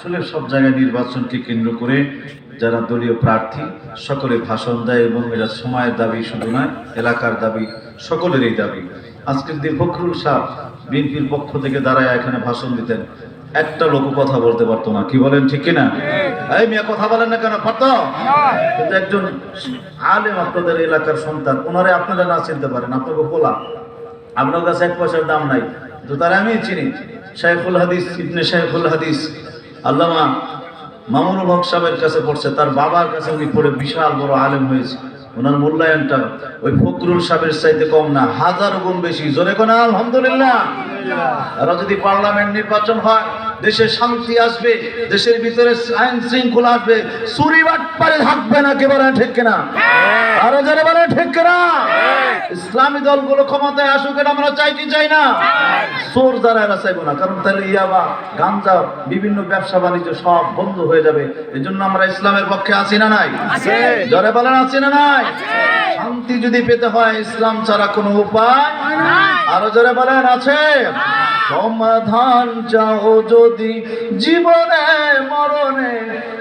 আসলে সব জায়গায় নির্বাচনকে কেন্দ্র করে যারা দলীয় প্রার্থী সকলে ভাষণ দেয় এবং এরা সময়ের দাবি শুধু নয়, এলাকার দাবি, সকলেরই দাবি। আজকের দিন ফখরুল সাহেব বিএনপির পক্ষ থেকে দাঁড়ায় এখানে ভাষণ দিতেন, একটা লোক কথা বলতে পারতো না। কি বলেন, ঠিক কিনা? এই মিয়া কথা বলেন না কেন? পারতো? কিন্তু একজন আলেম, আপনাদের এলাকার সন্তান, ওনারে আপনারা না চিনতে পারেন, আপনাকে বলা আপনার কাছে এক পয়সার দাম নাই, তো তারা আমি চিনি। শাইখুল হাদিস, ইবনে শাইখুল হাদিস আল্লামা মামুনুল হক সাহেবের কাছে পড়ছে, তার বাবার কাছে উনি পড়ে বিশাল বড় আলেম হয়েছে। ওনার মূল্যায়নটা ওই ফখরুল সাহেবের চাইতে কম না, 1000 গুণ বেশি। জোরে কোন আলহামদুলিল্লাহ। আর যদি পার্লামেন্ট নির্বাচন হয়, দেশে শান্তি আসবে, দেশের ভিতরে আইন শৃঙ্খলা আসবে, চুরি বাটপারে থাকবে না। কে বলেন ঠিক কিনা? আরো যারা বলেন ঠিক কিনা? ইসলামী দলগুলো ক্ষমতায় আসুক, এটা আমরা চাই কি চাই না? চোর যারা এরা চাইবো না, কারণ তাহলে ইয়াবা, গাঞ্জা, বিভিন্ন ব্যবসা বাণিজ্য সব বন্ধ হয়ে যাবে। এই জন্য আমরা ইসলামের পক্ষে আছি না নাই? যারা বলেন আছি না নাই? শান্তি যদি পেতে হয় ইসলাম ছাড়া কোনো উপায় আরো যারা বলেন আছে। সমাধান চাও যদি জীবনে মরণে,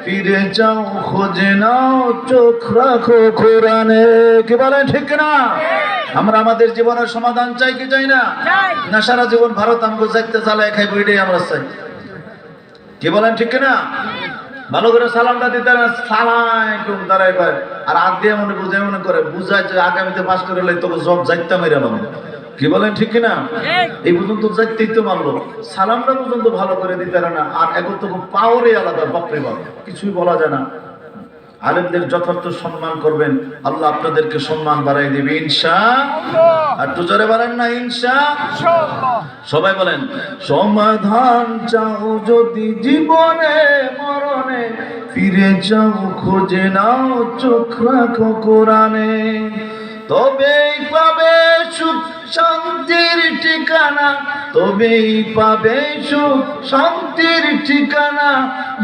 ফিরে যাও খোঁজে নাও, চোখ রাখো কোরআনে। কি বলেন ঠিক না? আমরা আমাদের জীবনের সমাধান চাই কি চাই না? না সারা জীবন ভারত আমাকে যাইতে চালায় খাইব, এটাই আমরা চাই? কি বলেন ঠিক না? ভালো করে সালামটা দিতে সালাম দাঁড়াই পারে, আর আগ দিয়ে মনে বুঝে মনে করে বুঝায় যে আগামীতে পাস করে তোকে সব যাইতে মেরে পাবো। কি বলেন ঠিক কিনা? এই পর্যন্ত যাইতেই তো মারলো, সালামটা পর্যন্ত ভালো করে দিতে না, আর এখন তো পাওয়ারই আলাদা। বাপরে বাপ, কিছুই বলা যায় না। আলেমদের যথার্থ সম্মান করবেন, আল্লাহ আপনাদেরকে সম্মান বাড়াই দেবে ইনশাআল্লাহ। আর তো জোরে বলেন না ইনশাআল্লাহ। সবাই বলেন, সমাধান চাও যদি জীবনে মরণে, ফিরে যাও খোঁজে নাও, চোখ রাখো কোরআনে। তবেই পাবে সুখ শান্তির ঠিকানা, তবেই পাবে সুখ শান্তির ঠিকানা।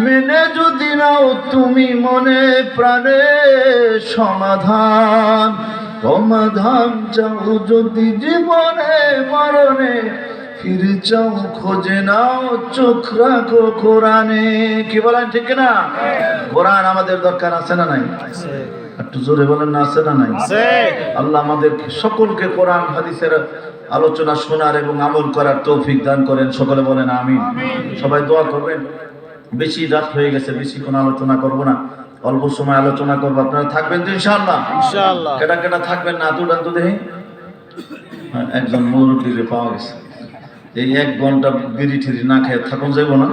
মেনে যদি নাও তুমি মনে প্রাণে, সমাধান সমাধান চাও যদি জীবনে মরণে, ফিরে যাও খোঁজে নাও, চোখ রাখো কোরআনে। কি বলেন ঠিক না? কোরআন আমাদের দরকার আছে না নাই? একটু জোরে বলেন না, আছে না নাই? আল্লাহ আমাদের সকলকে কোরআন হাদিসের আলোচনা শোনার এবং আমল করার তৌফিক দান করেন। সকলে বলেন আমিন। সবাই দোয়া করবেন। বেশি রাত হয়ে গেছে, বেশি কোনো আলোচনা করব না, অল্প সময় আলোচনা করবো। আপনারা থাকবেন তো ইনশাআল্লাহ? ইনশাআল্লাহ। কেটা কেটা থাকবেন না? দুটান তো দেখি একজন মুরব্বীকে পাওয়া গেছে, এই 1 ঘন্টা বিড়ি ঠিড়ি না খেয়ে থাকুন যাইব না?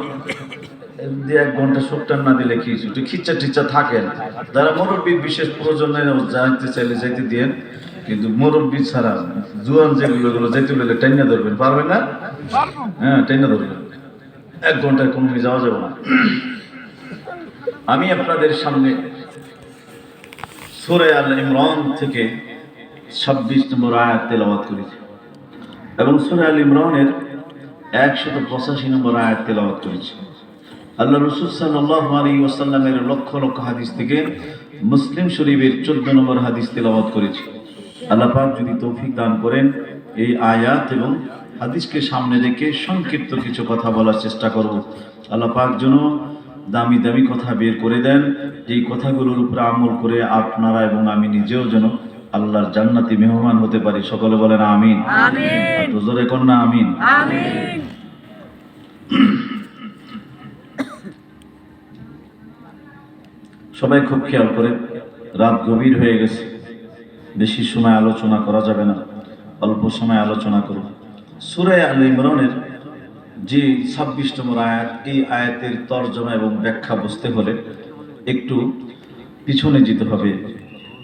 1 ঘন্টা সুটটান না দিলে কি একটু খিচ্চা টিচ্চা থাকেন। যারা মুরব্বী বিশেষ প্রয়োজনে যাইতে চাইলে যাইতে দিয়েন, কিন্তু মুরব্বী ছাড়া জুয়ান যেগুলো যাইতে বলে টাইনা ধরবেন, পারবেন না? হ্যাঁ, টাইনা ধরবেন। 1 ঘন্টায় কোনো যাওয়া যাবে না। আমি আপনাদের সামনে সূরা আল ইমরান থেকে 26 নম্বর আয়াত তেলাওয়াত করেছি এবং সূরা আল ইমরানের 185 নম্বর আয়াত তেলাওয়াত করেছি। আল্লাহ রাসূল সাল্লাল্লাহু আলাইহি ওয়াসাল্লামের লক্ষ লক্ষ হাদিস থেকে মুসলিম শরীফের 14 নম্বর হাদিস তেলাওয়াত করেছি। আল্লাহ পাক যদি তৌফিক দান করেন, এই আয়াত এবং হাদিসকে সামনে রেখে সংক্ষিপ্ত কিছু কথা বলার চেষ্টা করব। আল্লাহ পাক যেন দামি দামি কথা বের করে দেন, এই কথাগুলোর উপরে আমল করে আপনারা এবং আমি নিজেও যেন আল্লাহর জান্নাতি মেহমান হতে পারি। সকলে বলেন আমিন। আমিন। তো জোরে কোন না আমিন। আমিন। সবাই খুব খেয়াল করে, রাত গভীর হয়ে গেছে, বেশি সময় আলোচনা করা যাবে না, অল্প সময় আলোচনা করব। সূরা আল ইমরানের যে 26 নম্বর আয়াত, এই আয়াতের তরজমা এবং ব্যাখ্যা বুঝতে হলে একটু পিছনে যেতে হবে,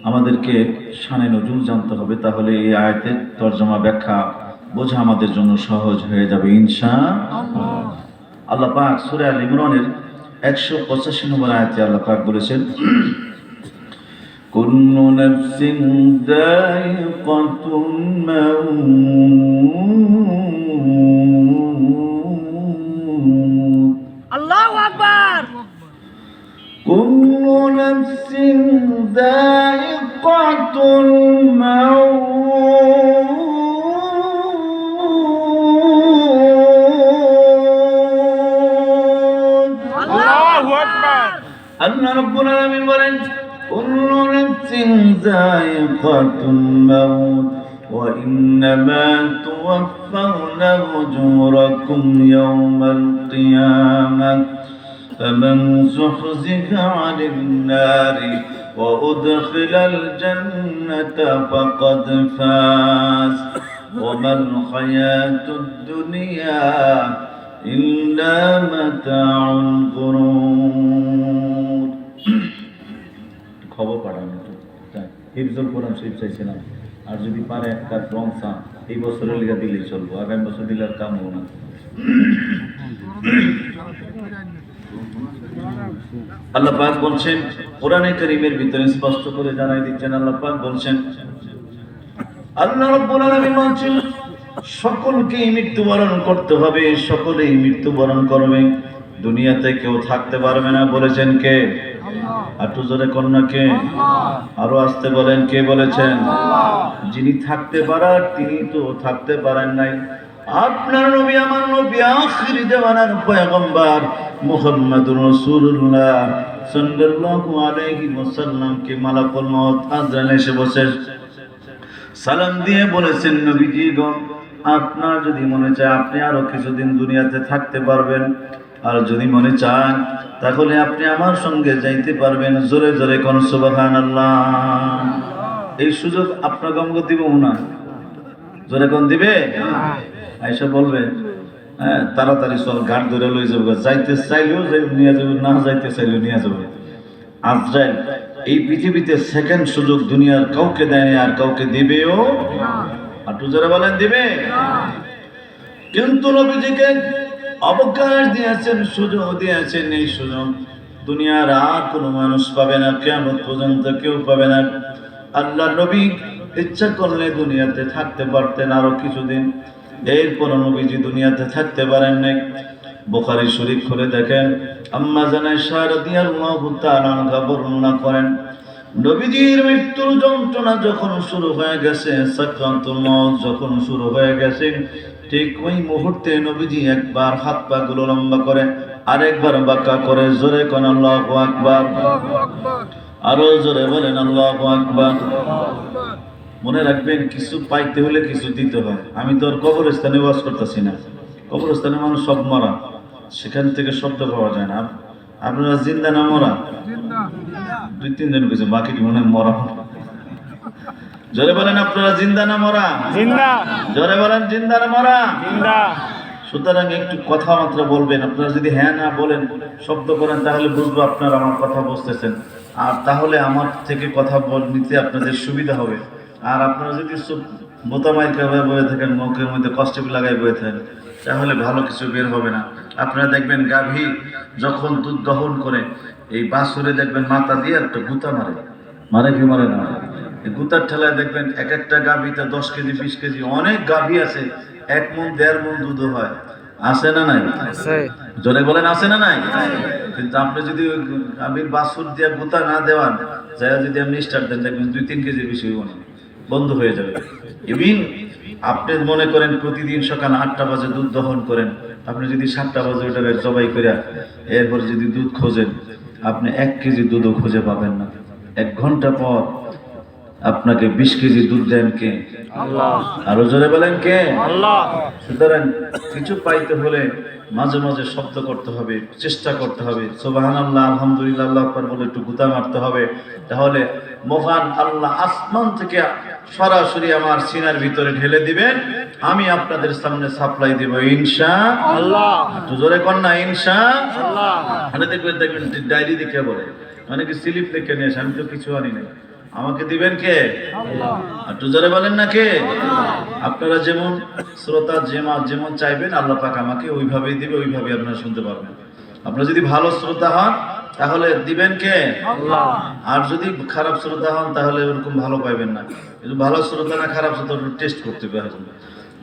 আমাদেরকে শানে নজুল জানতে হবে, তাহলে এই আয়াতের তরজমা ব্যাখ্যা বোঝা আমাদের জন্য সহজ হয়ে যাবে ইনশাআল্লাহ। আল্লাহ পাক সূরা আল ইমরানের 185 নম্বর আয়াতে আল্লাহ পাক বলেছেন, কুল্লু নাফসিন যায়িকাতুল মাউত। আল্লাহু আকবার। কুল্লু নাফসিন যায়িকাতুল মাউত। আল্লাহু আল্লাহু আকবার। আল্লাহ রাব্বুল আলামিন বলেন কুল্লু নাফসিন যায়িকাতুল মাউত ওয়া ইন্নামা তুওয়াফাউনা উজুরাকুম ইয়াওমাল কিয়ামাহ ফামান যুহজিহা 'আনিন নারি ওয়া উদখিলাল জান্নাতা ফাকাদ ফাজ ওয়া মাল হায়াতুদ দুনিয়া ইল্লা মাতাউল গুরুর। খবর পাঠানো হিফজুল কোরআন শরীফ চাইছিলাম, আর যদি পারে একটা রংসা এই বছরের লিগা দিলেই চলবো, আগামী বছর দিলে আর কাম হবো না। আল্লাহ পাক বলছেন কোরআনে কারীমের ভিতরে স্পষ্ট করে জানাই দিচ্ছেন, আল্লাহ পাক বলছেন, আল্লাহ রাব্বুল আলামিন বলছেন সকলকে মৃত্যুবরণ করতে হবে, সকলেই মৃত্যুবরণ করবে, দুনিয়াতে কেউ থাকতে পারবে না। বলেছেন কে? একটু জোরে কন্যা কে? আরো আসতে বলেন কে বলেছেন? যিনি থাকতে পারার তিনি তো থাকতে পারেন নাই। আপনার নবী, আমার নবী, আখির জামানার পয়গম্বর মুহাম্মদুর রাসূলুল্লাহ সাল্লাল্লাহু আলাইহি ওয়াসাল্লাম কে মালাকুল মউত আজরাইল এসে বসে সালাম দিয়ে বলেছেন, নবীজি গো, আপনার যদি মনে চায় আপনি আরো কিছুদিন দুনিয়াতে থাকতে পারবেন, আর যদি মনে চান তাহলে আপনি আমার সঙ্গে যাইতে পারবেন। জোরে জোরে কোন সুবহানাল্লাহ। এই সুযোগ আপনাকে আমাকে দিব না? জোরে কোন দিবে? আয়েশা বলবে হ্যাঁ তাড়াতাড়ি চল, গাড় ধরে লই যাবো, যাইতে চাইলেও নিয়ে যাবে, না যাইতে চাইলেও নিয়ে যাবে। আজরাইল এই পৃথিবীতে সেকেন্ড সুযোগ দুনিয়ার কাউকে দেয়নি, আর কাউকে দিবেও। একটু জোরে বলেন দিবে? কিন্তু নবীজিকে অবকাশ দিয়েছেন, সুযোগ দিয়েছেন, এই সুযোগ দুনিয়ার আর কোনো মানুষ পাবে না, কিয়ামত পর্যন্ত কেউ পাবে না। আল্লাহ নবী ইচ্ছা করলে দুনিয়াতে থাকতে পারতেন আরো কিছুদিন, এরপর নবীজি দুনিয়াতে থাকতে পারেন নাই। বুখারী শরীফ খুলে দেখেন, আম্মা জান আয়েশা রাদিয়াল্লাহু তাআলা আনহা বর্ণনা করেন, নবীজির মৃত্যুর যন্ত্রণা যখন শুরু হয়ে গেছে, সাকরাতুল মউত যখন শুরু হয়ে গেছে, ঠিক ওই মুহূর্তে নবীজি একবার হাত পা গুলো লম্বা করে, আরেকবার বাঁকা করে। জোরে কোন আল্লাহু আকবার। আরো জোরে বলেন আল্লাহু আকবার। মনে রাখবেন, কিছু পাইতে হলে কিছু দিতে হয়। আমি তো আর কবরস্থানে ওয়াজ করতেছি না, কবরস্থানে মানুষ সব মরা, সেখান থেকে শব্দ পাওয়া যায় না। আপনারা জিন্দা না মরা? দুই তিনজন কিছু, বাকি মনে হয় মরা। জোরে বলেন আপনারা জিন্দা না মরা? জিন্দা। জোরে বলেন জিন্দা না মরা? জিন্দা। সুতরাং একটু কথাবার্তা বলবেন। আপনারা যদি হ্যাঁ না বলেন, শব্দ করেন, তাহলে বুঝবো আপনারা আমার কথা বুঝতেছেন, আর তাহলে আমার থেকে কথা নিতে আপনাদের সুবিধা হবে। আর আপনারা যদি বোতামাই বয়ে থাকেন, মুখের মধ্যে কষ্ট লাগাই বয়ে থাকেন, তাহলে ভালো কিছু বের হবে না। আপনারা দেখবেন গাভী যখন দুধ দহন করে, এই বাছুরে দেখবেন মাথা দিয়ে একটা গুতা মারে, মারে কি মারে না? এই গুতার ঠেলায় দেখবেন এক একটা গাভীতে 10 কেজি 20 কেজি, অনেক গাভী আছে 1 মণ 1.5 মণ দুধ হয়। আছে না নাই? জোরে বলেন আছে না নাই? কিন্তু আপনি যদি ওই গাভীর বাছুর দিয়ে গুতা না দেওয়ান, যাই যদি আপনি স্টার্ট দেন, দেখবেন 2-3 কেজির বেশি হইব না, বন্ধ হয়ে যাবে। ইভিন আপনি মনে করেন প্রতিদিন সকাল 8টা বাজে দুধ দহন করেন, আপনি যদি 7টা বাজে ওটাকে জবাই করে এরপর যদি দুধ খোঁজেন, আপনি 1 কেজি দুধও খুঁজে পাবেন না। 1 ঘন্টা পর আপনাকে 20 কেজি দুধ দেন কে? আল্লাহ। আরো জোরে বলেন কে? আল্লাহ। সুতরাং কিছু পাইতে হলে মাঝে মাঝে শব্দ করতে হবে, চেষ্টা করতে হবে, সুবহানাল্লাহ, আলহামদুলিল্লাহ, আল্লাহু আকবার বলে একটু গুতা মারতে হবে। তাহলে মহান আল্লাহ আসমান থেকে সরাসরি আমার সিনার ভিতরে ঢেলে দিবেন, আমি আপনাদের সামনে সাপ্লাই দেব ইনশাআল্লাহ। একটু জোরে কর না ইনশাআল্লাহ। মানে দেখবেন ডায়েরি লিখে বলে, অনেকে স্লিপ লিখে নিয়ে আসে, আমি তো কিছু আনি নাই, আমাকে দিবেন কে? আল্লাহ। একটু জোরে বলেন না কে? আপনারা যেমন শ্রোতা যেমন চাইবেন, আল্লাহ পাক আমাকে ওইভাবেই দিবে, ওইভাবেই আপনারা শুনতে পারবেন। আপনারা যদি ভালো শ্রোতা হন তাহলে দিবেন কে? আল্লাহ। আর যদি খারাপ শ্রোতা হন তাহলে এরকম ভালো পাইবেন না। কিন্তু ভালো শ্রোতা না খারাপ শ্রোতা টেস্ট করতে হবে।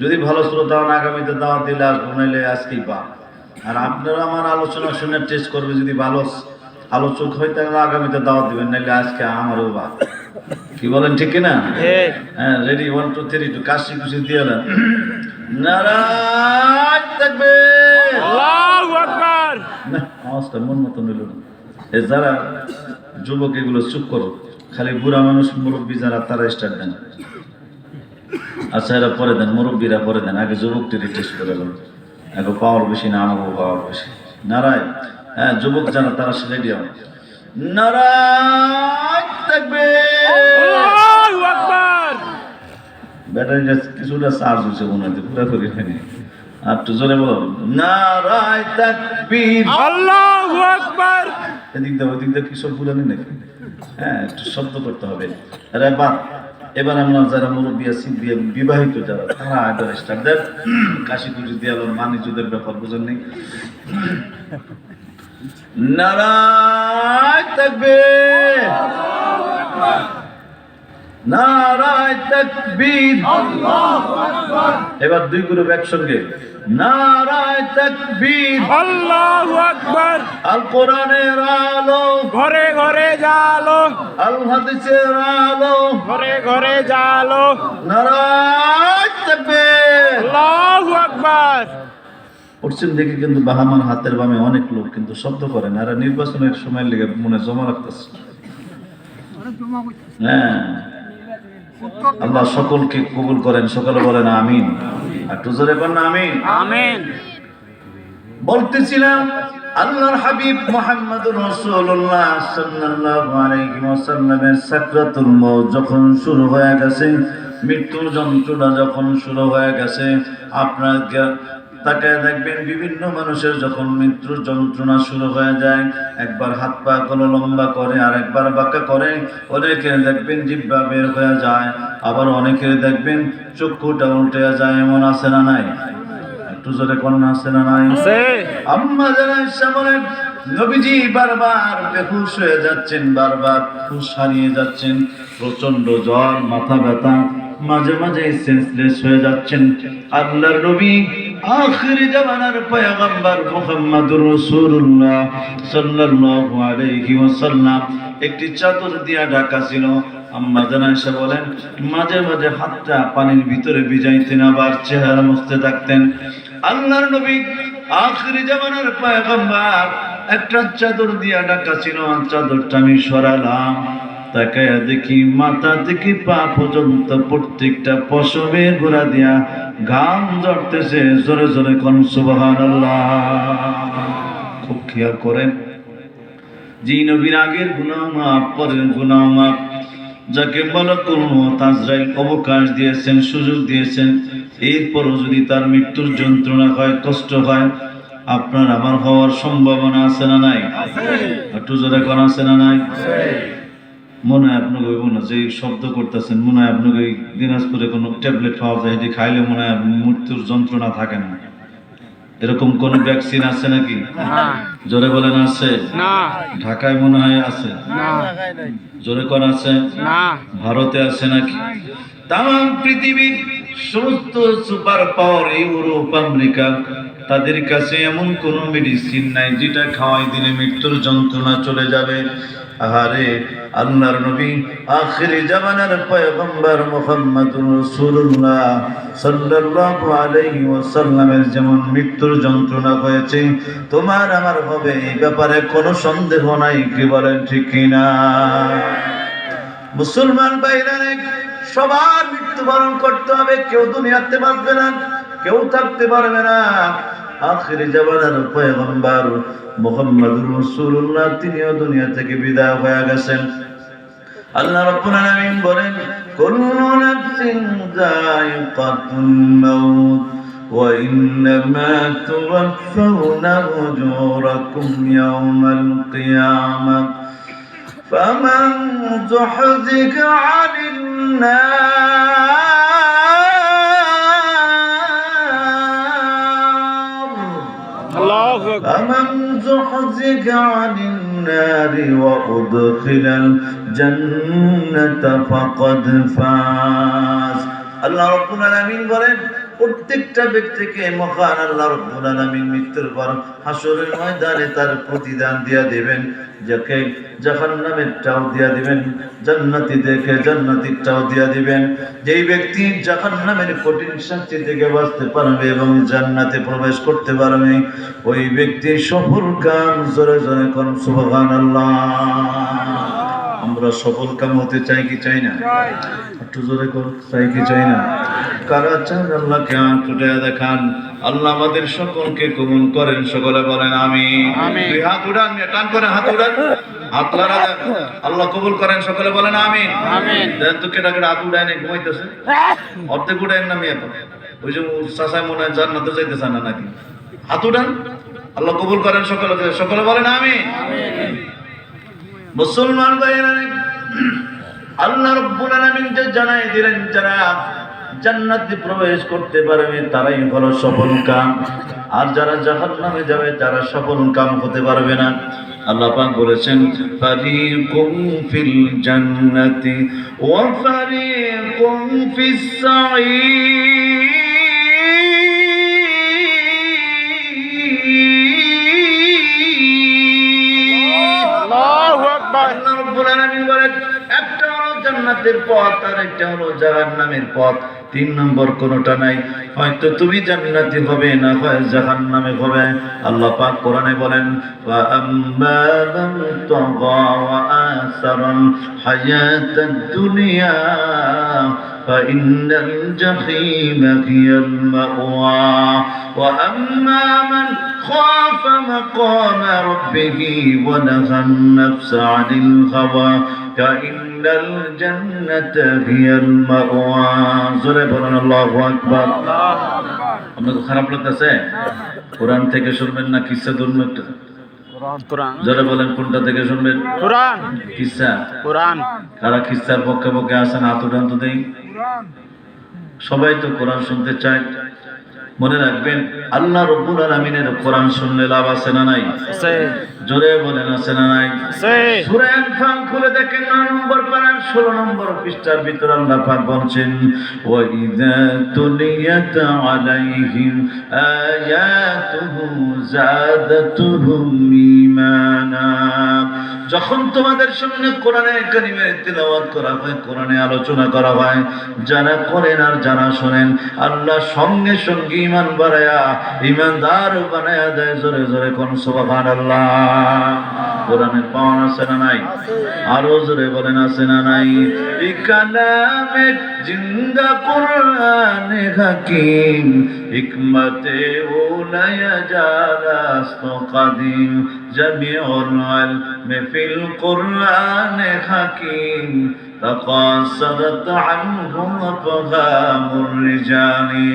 যদি ভালো শ্রোতা হন আগামীতে দাওয়াত দিলে আসবো, নাইলে আজকেই পা। আর আপনারা আমার আলোচনা শুনে টেস্ট করবে, যদি ভালো আলোচক হয় তাহলে আগামীতে দাওয়াত দিবেন, নাইলে আজকে আমারও বা। কি বলেন ঠিক কিনা? হ্যাঁ, রেডি 1 2 3 একটু কাশি কুশি দিয়ে দেন। নারায়ণ তাকবীর, আল্লাহু আকবার। আমার আওয়াজটা মন মতন হইল না। যারা যুবক এগুলো চুপ করো, খালি বুড়া মানুষ মুরব্বী যারা তারা স্টার্ট দেন। আচ্ছা এরা পরে দেন, মুরব্বীরা পরে দেন, আগে যুবকটি টেস্ট করে দেন। এখন পাওয়ার বেশি না, আমাকে পাওয়ার বেশি। নারায়, হ্যাঁ যুবক যারা তারা সে রেডি হবে। নারায় তাকবীর, ব্যাটারিটা কিছুটা চার্জ হয়েছে মনে হয়, পুরোপুরি হয়নি। আর একটু জোরে বল, নারায় তাকবীর, আল্লাহু আকবার। এদিক দিয়ে ওদিক দিয়ে কি সব ভুলানি নাকি? হ্যাঁ একটু শব্দ করতে হবে। আরে বাহ, এবার আমরা যারা মুরব্বী আছি, বিবাহিত যারা, তারা আগে স্টার্ট দেন। কাশি কুশি দিয়ে আলোর বাণিজ্যদের ব্যাপার বুঝেন নেই। নারায় তাকবীর, নারায় তাকবীর, এবার দুই গ্রুপ একসঙ্গে নারায় তাকবীর, আল্লাহু আকবার। আল কোরআনের আলো, ঘরে ঘরে জালো, আল হাদিসের আলো, ঘরে ঘরে জালো, নারায় তাকবীর। আল্লাহু আকবার। পশ্চিম দিকে কিন্তু বাহামার হাতের বামে অনেক লোক কিন্তু শব্দ করে না, এরা নির্বাচনের সময় লেগে মনে জমা রাখতেছে। হ্যাঁ, আল্লাহ সকলকে কবুল করেন, সকলে বলেন আমিন। একটু জোরে বলেন আমিন। আমিন। বলতেছিলাম আল্লাহর হাবিব মুহাম্মদুর রাসূলুল্লাহ সাল্লাল্লাহু আলাইহি ওয়াসাল্লামের সাকরাতুল মউত যখন শুরু হয়ে গেছে, মৃত্যুর যন্ত্রণা যখন শুরু হয়ে গেছে, আপনার তাকায় দেখবেন বিভিন্ন মানুষের যখন মৃত্যুর যন্ত্রণা শুরু হয়ে যায়, একবার হাত পা গুলো লম্বা করে আর একবার বাঁকা করে, অনেকের দেখবেন জিহ্বা বের হয়ে যায়, আবার অনেকের দেখবেন চক্ষুটা উল্টে যায়। এমন আছে না নাই? একটু জোরে কন্যা আছে না নাই? আম্মা যারা এসে বলেন নবীজি বারবার বেহুশ হয়ে যাচ্ছেন, বারবার হুঁশ হারিয়ে যাচ্ছেন, প্রচন্ড জ্বর, মাথা ব্যথা, মাঝে মাঝে সেন্সলেস হয়ে যাচ্ছেন। আল্লাহর নবী আখিরি জামানার পয়গম্বর মুহাম্মদুর রাসূলুল্লাহ সাল্লাল্লাহু আলাইহি ওয়াসাল্লাম একটি চাদর দিয়া ঢাকা ছিল। আম্মা জান আয়েশা বলেন মাঝে মাঝে হাতটা পানির ভিতরে ভিজাইতেন, আবার চেহারা মুছতে থাকতেন। আল্লাহর নবী আখিরি জামানার পয়গম্বর একটা চাদর দিয়া ঢাকা ছিল, চাদরটা আমি সরালাম, তাকায়া দেখি মাথা থেকে পা পর্যন্ত প্রত্যেকটা পশমে গোড়া দিয়া ঘাম ঝরতেছে। জোরে জোরে কোন সুবহানাল্লাহ। খুব খেয়াল করেন, যে নবীর আগের গুনাহ মাফ, পরের গুনাহ মাফ, যাকে মালাকুল মউত আজরাইল অবকাশ দিয়েছেন, সুযোগ দিয়েছেন, এরপরও যদি তার মৃত্যুর যন্ত্রণা হয়, কষ্ট হয়, আপনার আমার হওয়ার সম্ভাবনা আছে না নাই? একটু জোরে কোন আছে না নাই? মনে হয় আপনাকে ওই মনে যে শব্দ করতেছেন, মনে হয় আপনাকে ওই দিনাজপুরে কোনো ট্যাবলেট পাওয়া যায়, এটি খাইলে মনে হয় মৃত্যুর যন্ত্রণা থাকে না। এরকম কোন ভ্যাকসিন আছে নাকি? জোরে বলেন আছে? ঢাকায় মনে হয় আছে। জোরে কোন আছে? ভারতে আছে নাকি? তাম পৃথিবীর সমস্ত সুপার পাওয়ার, ইউরোপ, আমেরিকা, তাদের কাছে এমন কোন মেডিসিন নাই যেটা খাওয়াই দিলে মৃত্যুর যন্ত্রণা চলে যাবে। আহারে আল্লাহর নবী আখিরি জামানার পয়গম্বর মুহাম্মদুর রাসূলুল্লাহ সাল্লাল্লাহু আলাইহি ওয়াসাল্লামের যেমন মৃত্যুর যন্ত্রণা হয়েছে, তোমার আমার হবে, এই ব্যাপারে কোনো সন্দেহ নাই। কি বলেন ঠিক কিনা? মুসলমান ভাইরা, সবার মৃত্যুবরণ করতে হবে, কেউ দুনিয়াতে বাঁচবে না, কেউ থাকতে পারবে না। আখিরি জামানার পয়গম্বর মুহাম্মদুর রাসূলুল্লাহ তিনিও দুনিয়া থেকে বিদায় হয়ে গেছেন। আল্লাহ রাব্বুল আলামিন বলেন কুল্লু নাফসিন যায়িকাতুল মাউত ওয়া ইন্নামা তুওয়াফাউনা উজুরাকুম ইয়াওমাল কিয়ামাহ ফামান যুহজিকা আনিন فمن زحزح عن النار وأدخل الجنة فقد فاز। আল্লাহ রাব্বুল আলামিন বলেন প্রত্যেকটা ব্যক্তিকে মহান আল্লাহ রাব্বুল আলামিন মৃত্যুর পর হাসরের ময়দানে তার প্রতিদান দিয়া দিবেন। যাকে জাহান্নামেরটাও দিয়া দিবেন, জান্নাতীদেরকে জান্নাতীরটাও দিয়া দিবেন। যেই ব্যক্তি জাহান্নামের কঠিন শাস্তি থেকে বাঁচতে পারবে এবং জান্নাতে প্রবেশ করতে পারবে, ওই ব্যক্তি সফল কাম। জোরে জোরে কোন সুবহানাল্লাহ। আমরা সফল কাম হতে চাই কি চাই না? একটু জোরে কোন চাই কি চাই না? কারা চান আল্লাহকে হাত উঠায় দেখান। আল্লাহ আমাদের সকলকে কবুল করেন, সকলে বলেন আমিন। দুই হাত উঠান, টান করে হাত উঠান, হাত লড়া দেন। আল্লাহ কবুল করেন, সকলে বলেন আমিন। দেন তো কেটা কেটা হাত উঠায় না ঘুমাইতেছে, অর্ধেক উঠায় না মেয়ে। ওই যে চাষায় মনে হয় জান্নাতে যাইতে চান না নাকি? হাত উঠান, আল্লাহ কবুল করেন, সকলে সকলে বলেন আমিন। মুসলমান ভাইরা, আল্লাহ রাব্বুল আলামিন যে জানাই দিলেন যারা জান্নাতে প্রবেশ করতে পারবে তারাই হলো সফল কাম, আর যারা জাহান্নামে যাবে তারা সফল কাম হতে পারবে না। আল্লাহ পাক বলেছেন ফারিকুম ফিল জান্নাতি ওয়া ফারিকুম ফিস সাঈর। আল্লাহু আকবার। আল্লাহ রাব্বুল আলামিন বলেন একটা হলো জান্নাতের পথ আর একটা হলো জাহান্নামের পথ। তিন নম্বর কোনটা নাই। হয়তো তুমি জান্নাতি হবে, না হয় জাহান্নামে হবে। আল্লাহ পাক কোরআনে বলেন ওয়া আম্মা মান তাগা ওয়া আসারাল হায়াতাদ দুনিয়া ফাইন্নাল জাহিমা হিয়াল মাওয়া ওয়া আম্মা মান খাফা মাকামা রাব্বিহি ওয়া নাহান নাফসা আনিল হাওয়া ফাইন্নাল জান্নাতা হিয়াল মাওয়া। জোরে বলেন আল্লাহু আকবার। আপনাদের খারাপ লাগতেছে? কোরআন থেকে শুনবেন না কিসসা শুনবেন? কোরআন। জোরে বলেন কোনটা থেকে শুনবেন? কোরআন। কিসসা? কোরআন। কারা কিসসার পক্ষে পক্ষে আছেন হাত উঠান তো দেই। সবাই তো কোরআন শুনতে চায়। মনে রাখবেন আল্লাহ রাব্বুল আলামিনের কোরআন শুনলে লাভ আছে না নাই? আছে। জোরে বলেন আছে না নাই? আছে। সূরা আনফাল খুলে দেখেন 9 নম্বর পারার 16 নম্বর পৃষ্ঠার ভিতরে আল্লাহ পাক বলছেন ওয়া ইযা তুলিয়াত আলাইহিম আয়াতুহু যাদাতুহুম ঈমানা। যখন তোমাদের সামনে কোরআনে কারীমের তেলাওয়াত করা হয়, কোরআনে আলোচনা করা হয়, যারা করেন আর যারা শোনেন, আল্লাহ সঙ্গে সঙ্গে ঈমান বাড়ায়া ঈমানদার বানায়া দেয়। জোরে জোরে কোন সুবহানাল্লাহ। কোরআনের পাওয়ার আছে না নাই? আরো জোরে বলেন আছে না নাই? এই কালামে জিন্দা কোরআনে হাকিম হিকমতে উলায়া জালাস্ত কাদিম জামিউল ইলমি ফিল কোরআনে হাকিম তাকাসারাত আনহু আফহামুর রিজালি।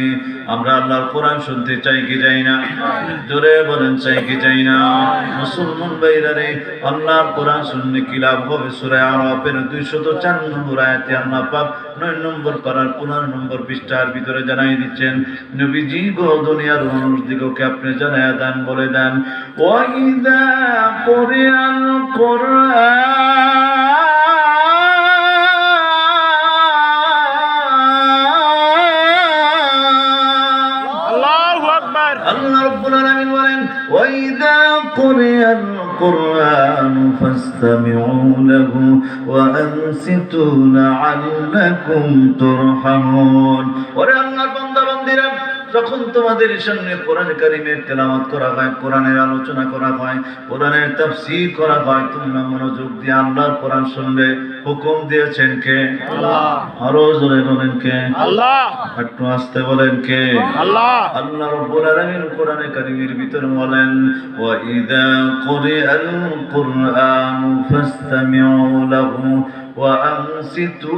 আমরা আল্লাহর কোরআন শুনতে চাই কি চাই না? জোরে বলেন চাই কি চাই না? মুসলমান ভাইরা রে, আল্লাহর কোরআন শুনলে কি লাভ হবে? সূরা আরাফের 204 নম্বর আয়াতে আল্লাহ পাক 9 নম্বর পারার 15 নম্বর পৃষ্ঠার ভিতরে জানাই দিচ্ছেন, নবীজি গো দুনিয়ার মানুষদিগকে আপনি জানায়া দেন, বলে দেন ওয়া ইযা কুরিআল কুরআন আল্লাহ রাব্বুল আলামিন বলেন ওয়া ইযা কুরিআল কুরআন ফাসতামিউ লাহু ওয়া আনসিতু লাআল্লাকুম তুরহামুন। ওরে আল্লাহর বান্দা বান্দীরা, যখন তোমাদের সামনে কোরআন কারীমের তেলাওয়াত করা হয়, কোরআনের আলোচনা করা হয়, কোরআনের তাফসীর করা হয়, তোমরা মনোযোগ দিয়ে আল্লাহর কোরআন শুনবে। হুকুম দিয়েছেন কে? আল্লাহ। আরো জোরে বলেন কে? আল্লাহ। একটু আস্তে বলেন কে? আল্লাহ। আল্লাহ রাব্বুল আলামিন কোরআনে কারীমের ভিতরে বলেন ওয়া ইযা কুরিআল কুরআন ফাসতামিউ লাহু ওয়া আনসিতু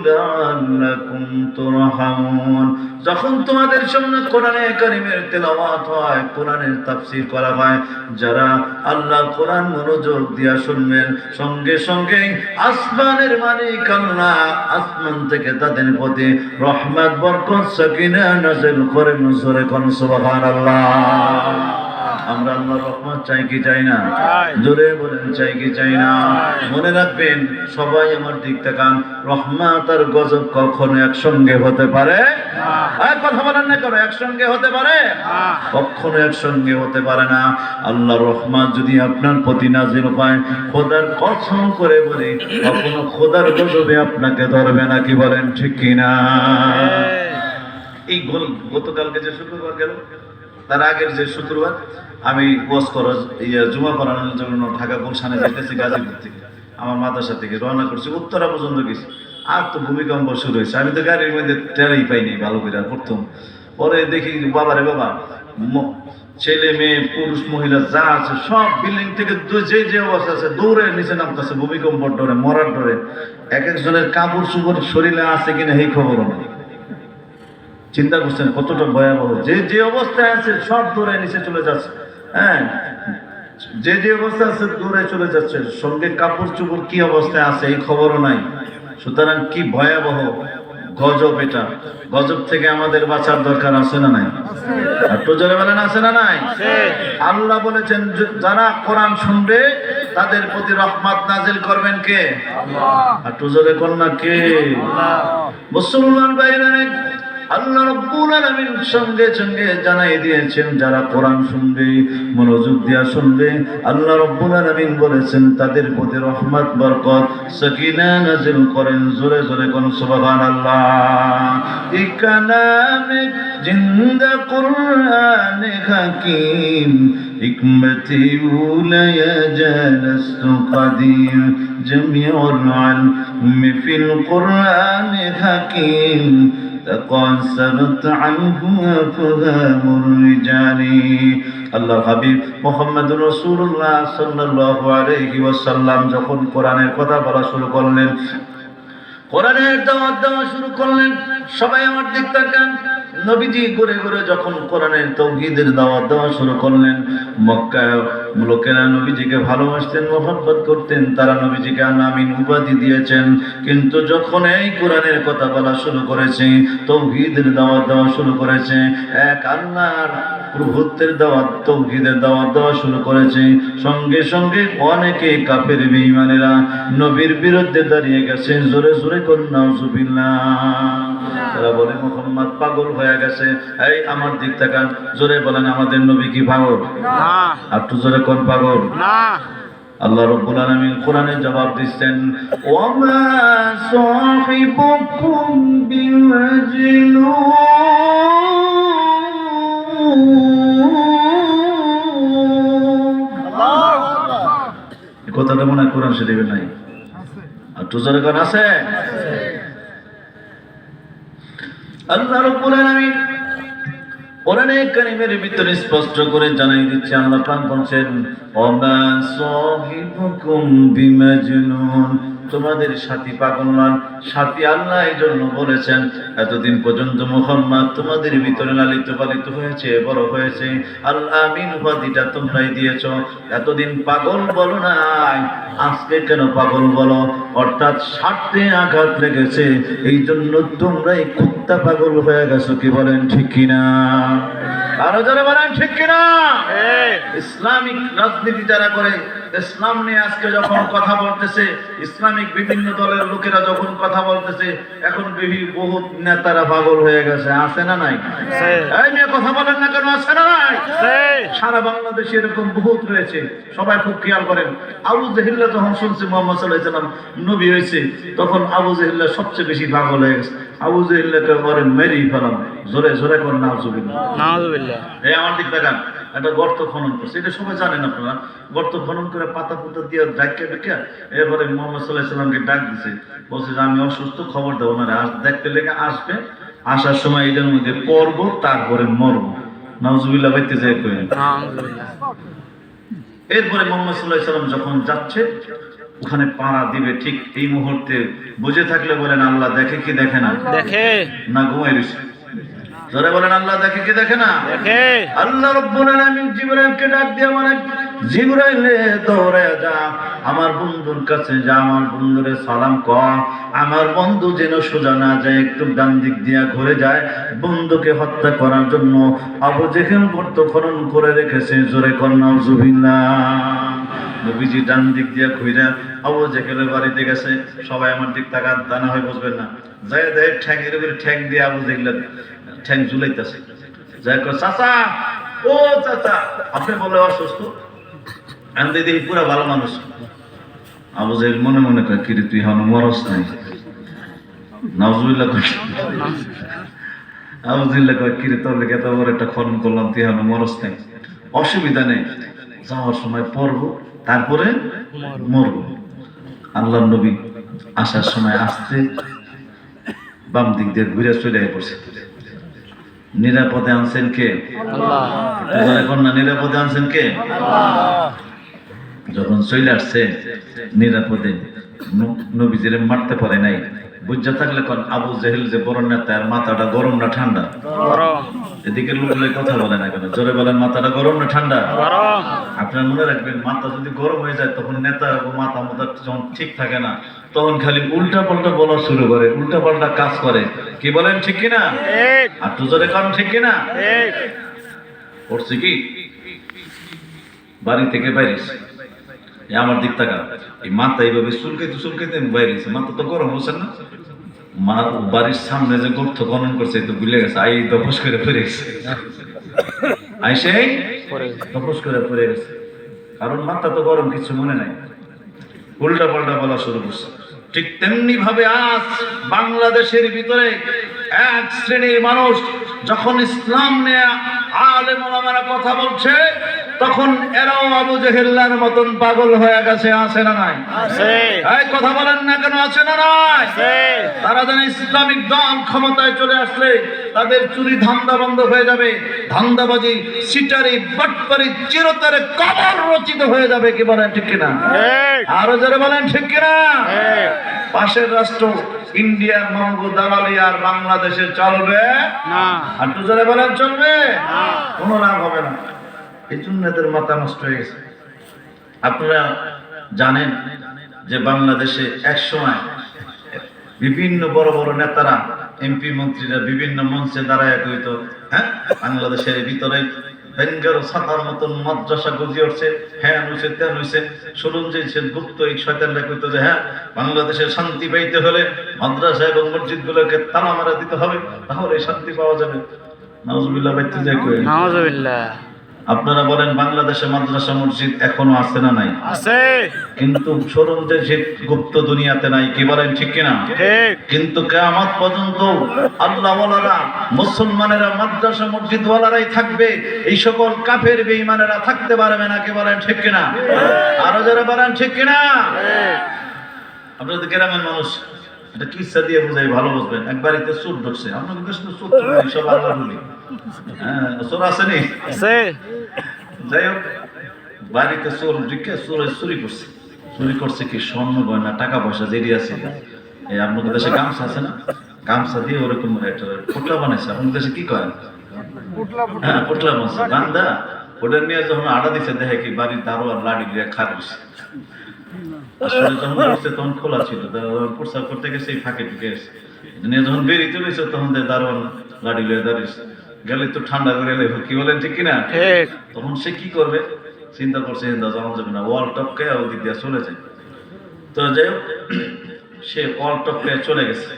লাআল্লাকুম তুরহামুন। যখন তোমাদের সামনে কোরআনে কারীমের তেলাওয়াত হয়, কোরআনের তাফসীর করা হয়, যারা আল্লাহর কোরআন মনোযোগ দিয়া শুনবেন, সঙ্গে সঙ্গে আসমানের মালিক আল্লাহ আসমান থেকে তাদের প্রতি রহমত বরকত সাকিনা নাযিল করেন। জোরে কোন সুবহানাল্লাহ। আমরা আল্লাহর রহমত চাই কি চাই না? চাই। জোরে বলেন চাই কি চাই না? মনে রাখবেন সবাই আমার দিক তাকান, রহমত আর গজব কখনো একসঙ্গে হতে পারে আর কথা বলেন না কেন? একসঙ্গে হতে পারে? কখনো একসঙ্গে হতে পারে না। আল্লাহর রহমত যদি আপনার প্রতি নাজিল হয়, খোদার কসম করে বলি কখনো খোদার গজবে আপনাকে ধরবে না। কি বলেন ঠিক কিনা? এই গতকালকে যে শুক্রবার গেল, তার আগের যে শুক্রবার আমি ওয়াজ করা জুমা পড়ানোর জন্য ঢাকা গুলশানে যেতেছি গাজীপুর থেকে, আমার মাদ্রাসা থেকে রওনা করছি, উত্তরা পর্যন্ত গেছি। আর তো ভূমিকম্প শুরু হয়েছে, আমি তো গাড়ির মধ্যে টেরাই পাইনি ভালো করে প্রথম। পরে দেখি বাবারে বাবা, ছেলে মেয়ে পুরুষ মহিলা যা আছে সব বিল্ডিং থেকে যে অবস্থা আছে দৌড়ে নিচে নামতেছে, ভূমিকম্প ডরে, মরার ডরে। এক একজনের কাপড় চুপড় শরীরে আছে কিনা এই খবরও নেই। চিন্তা করছেন কতটা ভয়াবহ? যে অবস্থায় আছে সব দৌড়ে নিচে চলে যাচ্ছে। হ্যাঁ, যে অবস্থা আছে দৌড়ে চলে যাচ্ছে, সঙ্গে কাপড় চুপড় কি অবস্থায় আছে এই খবরও নাই। সুতরাং কি ভয়াবহ গজব এটা। গজব থেকে আমাদের বাঁচার দরকার আছে না নাই? একটু জোরে বলেন আছে না নাই? আল্লাহ বলেছেন যারা কোরআন শুনবে তাদের প্রতি রহমত নাজিল করবেন কে? একটু জোরে কোন না কে? মুসলমান ভাইরা, আল্লাহ রাব্বুল আলামিন সঙ্গে সঙ্গে জানাই দিয়েছেন যারা কোরআন শুনবে, মনোযোগ দিয়া শুনবে, আল্লাহ রাব্বুল আলামিন বলেছেন তাদের প্রতি রহমত বরকত সাকিনা নাযিল করেন। জোরে জোরে কোন সুবহানাল্লাহ। ইকালামে জিন্দা কুরআন হাকীম হিকমতি উলায়া জালাস্তু কাদির জামিউল ইলম ফিল কুরআন হাকীম تقاصرت عنه أفهام الرجال। আল্লাহ হাবিব মুহাম্মদ রাসূলুল্লাহ সাল্লাল্লাহু আলাইহি ওয়াসাল্লাম যখন কোরআনের কথা বলা শুরু করলেন, কোরআনের দাওয়াত দেওয়া শুরু করলেন, সবাই আমার দিক তাকান। নবীজি ঘুরে ঘুরে যখন কোরআনের তাওহীদের দাওয়াত দেওয়া শুরু করলেন, মক্কায় লোকেরা নবীজিকে ভালোবাসতেন, মহব্বত করতেন, তারা নবীজিকে আমিন উপাধি দিয়েছেন। কিন্তু যখন এই কোরআনের কথা বলা শুরু করেছে, তাওহীদের দাওয়াত দেওয়া শুরু করেছে, এক আল্লাহর প্রভুত্বের দাওয়াত, তাওহীদের দাওয়াত দেওয়া শুরু করেছে, সঙ্গে সঙ্গে অনেকে কাফের বেঈমানেরা নবীর বিরুদ্ধে দাঁড়িয়ে গেছে। জোরে জোরে কোন নাউজুবিল্লাহ। তারা বলে মুহাম্মদ পাগল হয়ে গেছে। এই আমার দিক তাকান, জোরে বলেন আমাদের নবী কি পাগল? না। একটু জোরে কোন পাগল? না। আল্লাহ রাব্বুল আলামিন কোরআনে জবাব দিচ্ছেন, ওয়ামা সাহিবুকুম বিমাজনুন। এই কথাটা মনে হয় কোরআন শরীফে নাই। একটু জোরে কোন আছে? আল্লাহ রাব্বুল আলামিন কোরআনে কারীমের ভিতরে স্পষ্ট করে জানাই দিচ্ছে, আল্লাহ পাক বলেন ওমা সাহিবুকুম বিমাজনুন, তোমাদের সাথী পাগল নন। সাথী আল্লাহ এই জন্য বলেছেন, এতদিন পর্যন্ত মুহাম্মদ তোমাদের ভিতরে লালিত পালিত হয়েছে, বড় হয়েছে, আল আমিন উপাধিটা তোমরাই দিয়েছ। এতদিন পাগল বলো নাই, আজকে কেন পাগল বলো? অর্থাৎ স্বার্থে আঘাত লেগেছে, এই জন্য তোমরাই কুত্তা পাগল হয়ে গেছো। কি বলেন ঠিক কিনা? আরো যারা বলেন ঠিক কিনা? ইসলামিক রাজনীতি যারা করে, ইসলাম নিয়ে আজকে যখন কথা বলতেছে, ইসলামিক বিভিন্ন দলের লোকেরা যখন কথা বলতেছে, এখন বহুত নেতারা পাগল হয়ে গেছে। আছে না নাই? এই নিয়ে কথা বলেন না কেন? আছে না নাই? সারা বাংলাদেশে এরকম বহুত রয়েছে। সবাই খুব খেয়াল করেন, আবু জেহেল্লা যখন শুনছে মুহাম্মদ সাল্লাল্লাহু আলাইহি ওয়াসাল্লাম নবী হয়েছে, তখন আবু জেহেল্লা সবচেয়ে বেশি পাগল হয়ে গেছে। আবু জেহেল্লাকে বলেন মেরেই ফেলাম। জোরে জোরে করে নাউজুবিল্লাহ। নাউজুবিল্লাহ। এই আমার দিক দেখান, একটা গর্ত খনন করছে, এটা সবাই জানেন আপনারা। গর্ত খনন করে পাতা পুতা দিয়ে ডাকে ডেকে এরপরে মুহাম্মদ সাল্লাল্লাহু আলাইহি ওয়াসাল্লামকে ডাক দিছে, বলছে যে আমি অসুস্থ, খবর দেবো না, দেখতে লেগে আসবে, আসার সময় এটার মধ্যে পড়বো, তারপরে মরবো। নাউজুবিল্লাহ বাইতে যায় কইলেন। এরপরে মুহাম্মদ সাল্লাল্লাহু আলাইহি ওয়াসাল্লাম যখন যাচ্ছে, ওখানে পাড়া দিবে, ঠিক এই মুহূর্তে বুঝে থাকলে বলেন আল্লাহ দেখে কি দেখে না? দেখে না ঘুমাই রয়েছে? জোরে বলেন আল্লাহ দেখে কি দেখে না? দেখে। আল্লাহ রাব্বুল আলামিন জিবরাইলকে ডাক দিয়ে বলেন, জিবরাইলে দৌড়ে যা, আমার বন্ধুর কাছে যা, আমার বন্ধুরে সালাম কর, আমার বন্ধু যেন সোজা না যায়, একটু ডান দিক দিয়া ঘুরে যায়। বন্ধুকে হত্যা করার জন্য আবু জেহেল গর্ত খনন করে রেখেছে। জোরে কর নাউজুবিল্লাহ। নবীজি ডান দিক দিয়া ঘুরে আবু জেহেলের বাড়িতে গেছে। সবাই আমার দিক তাকান, তা না হয় বুঝবেন না। যাই দেয় ঠ্যাংয়ের উপরে ঠ্যাং দিয়ে আবু জেহেলের ঠ্যাং ঝুলাইতেছে। যাই কর, চাচা, ও চাচা, আপনি বলে অসুস্থ, আমি দেখি পুরা ভালো মানুষ। আবু জেহেল মনে মনে কয়, কিরে তুই হন মরস নাই? নাউজুবিল্লাহ কয়। আবু জেহেল কয়, কিরে তোর লেগে এত বড় একটা খনন করলাম, তুই হন মরস নাই? অসুবিধা নেই, যাওয়ার সময় পড়বো, তারপরে মরবো। আল্লাহর নবী আসার সময় আসতে বাম দিক দিয়ে ঘুরে চলে পড়ছে। নিরাপদে আনছেন কে? আল্লাহ। এখন না, নিরাপদে আনছেন কে? আল্লাহ। যখন চলে আসছে নিরাপদে, নবীজিরে মারতে পারে নাই। বুঝা থাকলে কোন আবু জেহেল যে বড় নেতা, আর মাথাটা গরম না ঠান্ডা? গরম। এদিকে লোকগুলো কথা বলে না কেন? জোরে বলেন, মাথাটা গরম না ঠান্ডা? গরম। আপনারা মনে রাখবেন, মাথা যদি গরম হয়ে যায় তখন নেতার মাথা যখন ঠিক থাকে না, তখন খালি উল্টা পাল্টা বলা শুরু করে, উল্টা পাল্টা কাজ করে। কি বলেন, ঠিক কিনা? আর তো জোরে কারণ ঠিক কিনা? করছে কি, বাড়ি থেকে বাইরেছে, আমার দিক টাকা, এই মাথা এইভাবে চুলকাইতে চুলকাইতে বাইরেছে। মাথা তো গরম হচ্ছে না, মা বাড়ির সামনে যে গর্ত খনন করছে তো ভুলে গেছে, আই দপস করে ফিরে গেছে, আইসে দপস করে ফিরে গেছে। কারণ মাথা তো গরম, কিছু মনে নাই, উল্টা পাল্টা বলা শুরু করছে। ঠিক তেমনি ভাবে আজ বাংলাদেশের ভিতরে এক শ্রেণীর মানুষ যখন ইসলাম নিয়ে আলেম ওলামারা কথা বলছে, তখন এরাও আবু জেহেলের মতন পাগল হয়ে গেছে। আছে না নাই? আছে। এই কথা বলেন না কেন? আছে না নাই? আছে। তারা জানে ইসলামিক দল ক্ষমতায় চলে আসলে তাদের চুরি ধান্দা বন্ধ হয়ে যাবে, ধান্দাবাজি, সিটারি, বাটপারি চিরতরে কবর রচিত হয়ে যাবে। কি বলেন, ঠিক কিনা? আরো যারা বলেন ঠিক কিনা? পাশের রাষ্ট্র ইন্ডিয়ার মঙ্গো দালালি আর বাংলাদেশে চলবে না। আর তো যারা বলেন চলবে না, কোনো লাভ হবে না। এই জন্য এদের মাথা নষ্ট হয়ে গেছে। আপনারা জানেন যে বাংলাদেশে এক সময় বিভিন্ন বড় বড় নেতারা, এমপি মন্ত্রীরা বিভিন্ন মঞ্চে দাঁড়ায় কইত, হ্যাঁ বাংলাদেশের ভিতরে বেঙ্গারো ছাতার মতন মাদ্রাসা গজিয়ে উঠছে, হ্যাঁ হইছে তেন হইছে। শুনুন যে গুপ্ত এই শয়তানরা কইতো যে হ্যাঁ বাংলাদেশের শান্তি পাইতে হলে মাদ্রাসা এবং মসজিদ গুলোকে তালা মারা দিতে হবে, তাহলে শান্তি পাওয়া যাবে। নাউজুবিল্লাহ বাইতে যাই কই। নাউজুবিল্লাহ। আপনারা বলেন, বাংলাদেশে মাদ্রাসা মসজিদ এখনো আছে না নাই? আছে। কিন্তু শুনুন যে গুপ্ত দুনিয়াতে নাই। কি বলেন, ঠিক কিনা? ঠিক। কিন্তু কিয়ামত পর্যন্ত আল্লাহ ওয়ালারা, মুসলমানেরা, মাদ্রাসা মসজিদ ওয়ালারাই থাকবে, এই সকল কাফের বেঈমানেরা থাকতে পারবে না। কি বলেন, ঠিক কিনা? আরো যারা বলেন ঠিক কিনা? আপনাদের গ্রামের মানুষ এটা কিসা দিয়ে বোঝাই, ভালো বুঝবেন। এক বাড়িতে চোর ঢুকছে, আপনাদের দেশে তো চোর সব আল্লাহ বলি, হ্যাঁ চোর আসেনি? আছে। যাই হোক, বাড়িতে চোর ঢুকে চুরি করছে। চুরি করছে কি, স্বর্ণ গয়না, টাকা পয়সা যেটি আছে। এই আপনাদের দেশে গামছা আছে না, গামছা দিয়ে ওরকম একটা পোটলা বানাইছে। আপনাদের দেশে কি করেন? হ্যাঁ পোটলা বানাইছে, বান্দা ওটা নিয়ে যখন আড়া দিচ্ছে, দেখে কি বাড়ির দারোয়ান লাড়ি দিয়ে খারিছে। আসলে যখন করছে তখন খোলা ছিল, প্রস্তাব করতে গেছে এই ফাঁকে ঢুকে গেছে। নিয়ে যখন বেরিয়ে চলেছে তখন দারোয়ান লাড়ি লিয়ে দাঁড়িয়েছে। গেলে তো ঠান্ডা করে এলে, কি বলেন ঠিক কিনা? তখন সে কি করবে চিন্তা করছে, যাওয়া যাবে না, ওয়াল টপকে ওদিক দিয়ে চলে যায়। তো যাই হোক, সে ওয়াল টপকে চলে গেছে,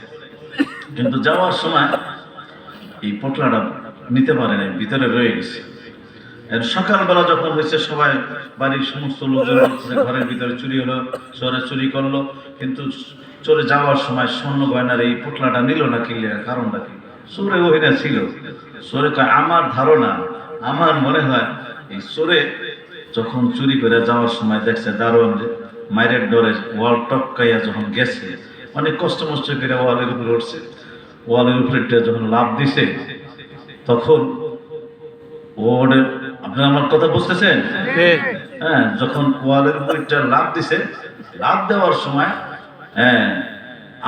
কিন্তু যাওয়ার সময় এই পোটলাটা নিতে পারে না, ভিতরে রয়ে গেছে। সকালবেলা যখন হয়েছে, সবাই বাড়ির সমস্ত লোকজন ঘরের ভিতরে চুরি হলো, চোরে চুরি করলো, কিন্তু চলে যাওয়ার সময় স্বর্ণ গয়নার এই পোটলাটা নিল না। কি কারণটা কি? চোরে ওহিনা ছিল। চোরে কয়, আমার ধারণা, আমার মনে হয় এই চোরে যখন চুরি করে যাওয়ার সময় দেখছে দারোয়ান মায়ের ডরে ওয়াল টপকাইয়া যখন গেছে, অনেক কষ্ট মষ্ট করে ওয়ালের উপরে উঠছে, ওয়ালের উপরে যখন লাভ দিছে, তখন ওরে, আপনারা আমার কথা বুঝতেছেন? হ্যাঁ, যখন ওয়ালের উপরে লাভ দিছে, লাভ দেওয়ার সময় হ্যাঁ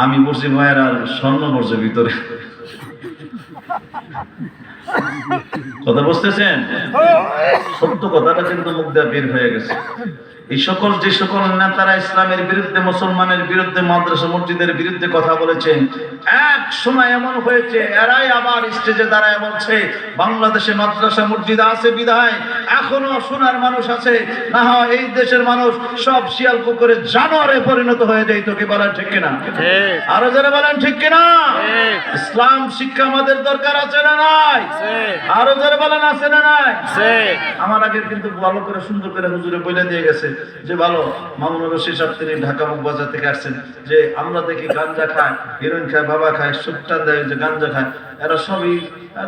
আমি বলছি মায়ের আর স্বর্ণ পড়ছে ভিতরে। কথা বুঝতেছেন? সত্য কথাটা কিন্তু মুখ দিয়ে বের হয়ে গেছে। এই সকল যে সকল নেতারা ইসলামের বিরুদ্ধে, মুসলমানের বিরুদ্ধে, মাদ্রাসা মসজিদের বিরুদ্ধে কথা বলেছে, এক সময় এমন হয়েছে এরাই আবার স্টেজে দাঁড়ায় বলছে বাংলাদেশে মাদ্রাসা মসজিদ আছে বিধায় এখনো সোনার মানুষ আছে, না হয় এই দেশের মানুষ সব শিয়াল কুকুরের জানোয়ারে পরিণত হয়ে যায়। তো কি বলেন ঠিক কিনা? আরো যারা বলেন ঠিক কিনা? ইসলাম শিক্ষা আমাদের দরকার আছে না নাই? আরো যারা বলেন আছে না নাই? আমার আগে কিন্তু ভালো করে সুন্দর করে হুজুরে বলে দিয়ে গেছে যে ভালো মামুনুর রশিদ সাহেব তিনি ঢাকা মুখবাজার থেকে আসছেন, যে আমরা দেখি গাঞ্জা খায়, হিরোইন খায়, বাবা খায়, সুট্টা দেয়, যে গাঞ্জা খায়, এরা সবই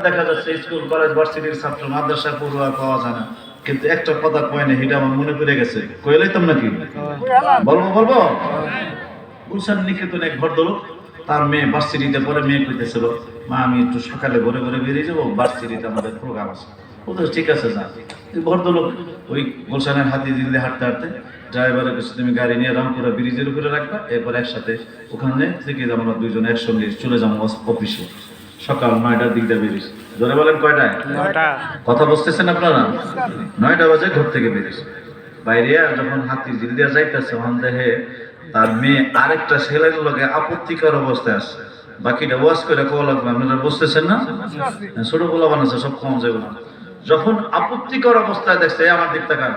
দেখা যাচ্ছে স্কুল কলেজ ভার্সিটির ছাত্র, মাদ্রাসা পড়ুয়া পাওয়া যায় না। কিন্তু একটা কথা কয় না, এটা আমার মনে পড়ে গেছে, কইলাইতাম নাকি? বলবো গুলশান নিকেতন এক ভদ্রলোক, তার মেয়ে ভার্সিটিতে পরে, মেয়ে কইতেছিল মা আমি একটু সকালে ভোরে ভোরে বেরিয়ে যাবো, ভার্সিটিতে আমাদের প্রোগ্রাম আছে। ও তো ঠিক আছে যা। ভদ্রলোক ওই গুলশানের হাতি দিল্লি হাঁটতে হাঁটতে ড্রাইভারের কাছে তুমি গাড়ি নিয়ে রামপুরা ব্রিজের উপরে রাখবা, এরপর একসাথে ওখানে থেকে আমরা দুইজন একসঙ্গে চলে যাবো অফিসে। সকাল 9টার দিক দিয়ে বেরিয়েছি। ধরে বলেন কয়টায়? কথা বুঝতেছেন আপনারা? 9টা বাজে ঘর থেকে বেরিয়েছি। বাইরে যখন হাতি দিল্লিয়া যাইতেছে ওখান দেখে তার মেয়ে আরেকটা ছেলের লোকে আপত্তিকর অবস্থায় আছে। বাকিটা ওয়াশ করে কোয়া লাগবে, আপনারা বুঝতেছেন না? ছোট গোলা বানাচ্ছে, সব কম যাবে না। যখন আপত্তিকর অবস্থায় দেখছে আমার দিক তাকান,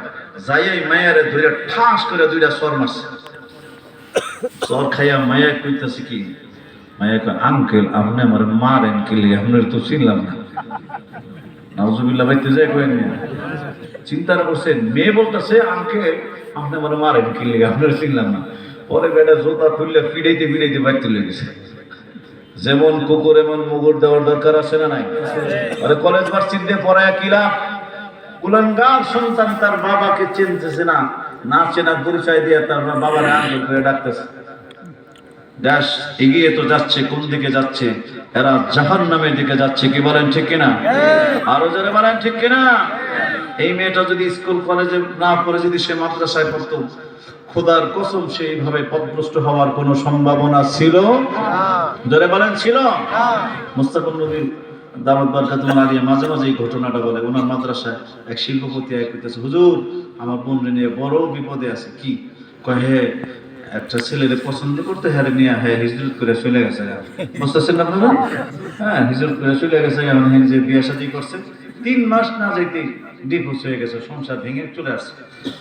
যাই এই মায়ারে ধরে ঠাস করে 2টা সর মারছে। সর খাইয়া মায়া কইতেছে কি, মায়া কয় আঙ্কেল আপনি আমার মারেন কি লিগে, আপনার তো চিনলাম না। নাউজুবিল্লাহ বাইতে যায় কই না, চিন্তা করছে মেয়ে বলতেছে আঙ্কেল আপনি আমার মারেন কি লিগে, আপনার চিনলাম না। পরে বেটা জোতা খুললে ফিরাইতে ফিরাইতে বাইতে লেগেছে। যেমন কুকুর এমন মুগুর দেওয়ার দরকার আছে না নাই? আরে কলেজ ভার্সিটিতে পড়ায় কি লাভ? কুলাঙ্গার সন্তান তার বাবাকে চিনতেছে না, না চেনা পরিচয় দিয়ে তার বাবার আঙ্গুল করে ডাকতেছে। দেশ এগিয়ে তো যাচ্ছে, কোন দিকে যাচ্ছে? এরা জাহান্নামের দিকে যাচ্ছে। কি বলেন ঠিক কিনা? আরো যারা বলেন ঠিক কিনা? এই মেয়েটা যদি স্কুল কলেজে না পড়ে যদি সে মাদ্রাসায় পড়তো, খোদার কসম সেইভাবে পথভ্রষ্ট হওয়ার কোনো সম্ভাবনা ছিল? ধরে বলেন ছিল? মুস্তাফা নবী দাওয়াত বারকাতুল আলিয়া মাঝে মাঝে এই ঘটনাটা বলে। ওনার মাদ্রাসায় এক শিল্পপতি এক কইতেছে, হুজুর আমার বোনরে নিয়ে বড় বিপদে আছে। কি কয়? হে একটা ছেলেরে পছন্দ করতে, হ্যাঁ নিয়ে হ্যাঁ হিজরত করে চলে গেছে। বুঝতেছেন আপনারা? হ্যাঁ হিজরত করে চলে গেছে। এখন যে বিয়ে শাদী করছে 3 মাস না যাইতে ডিভোর্স হয়ে গেছে, সংসার ভেঙে চলে আসছে।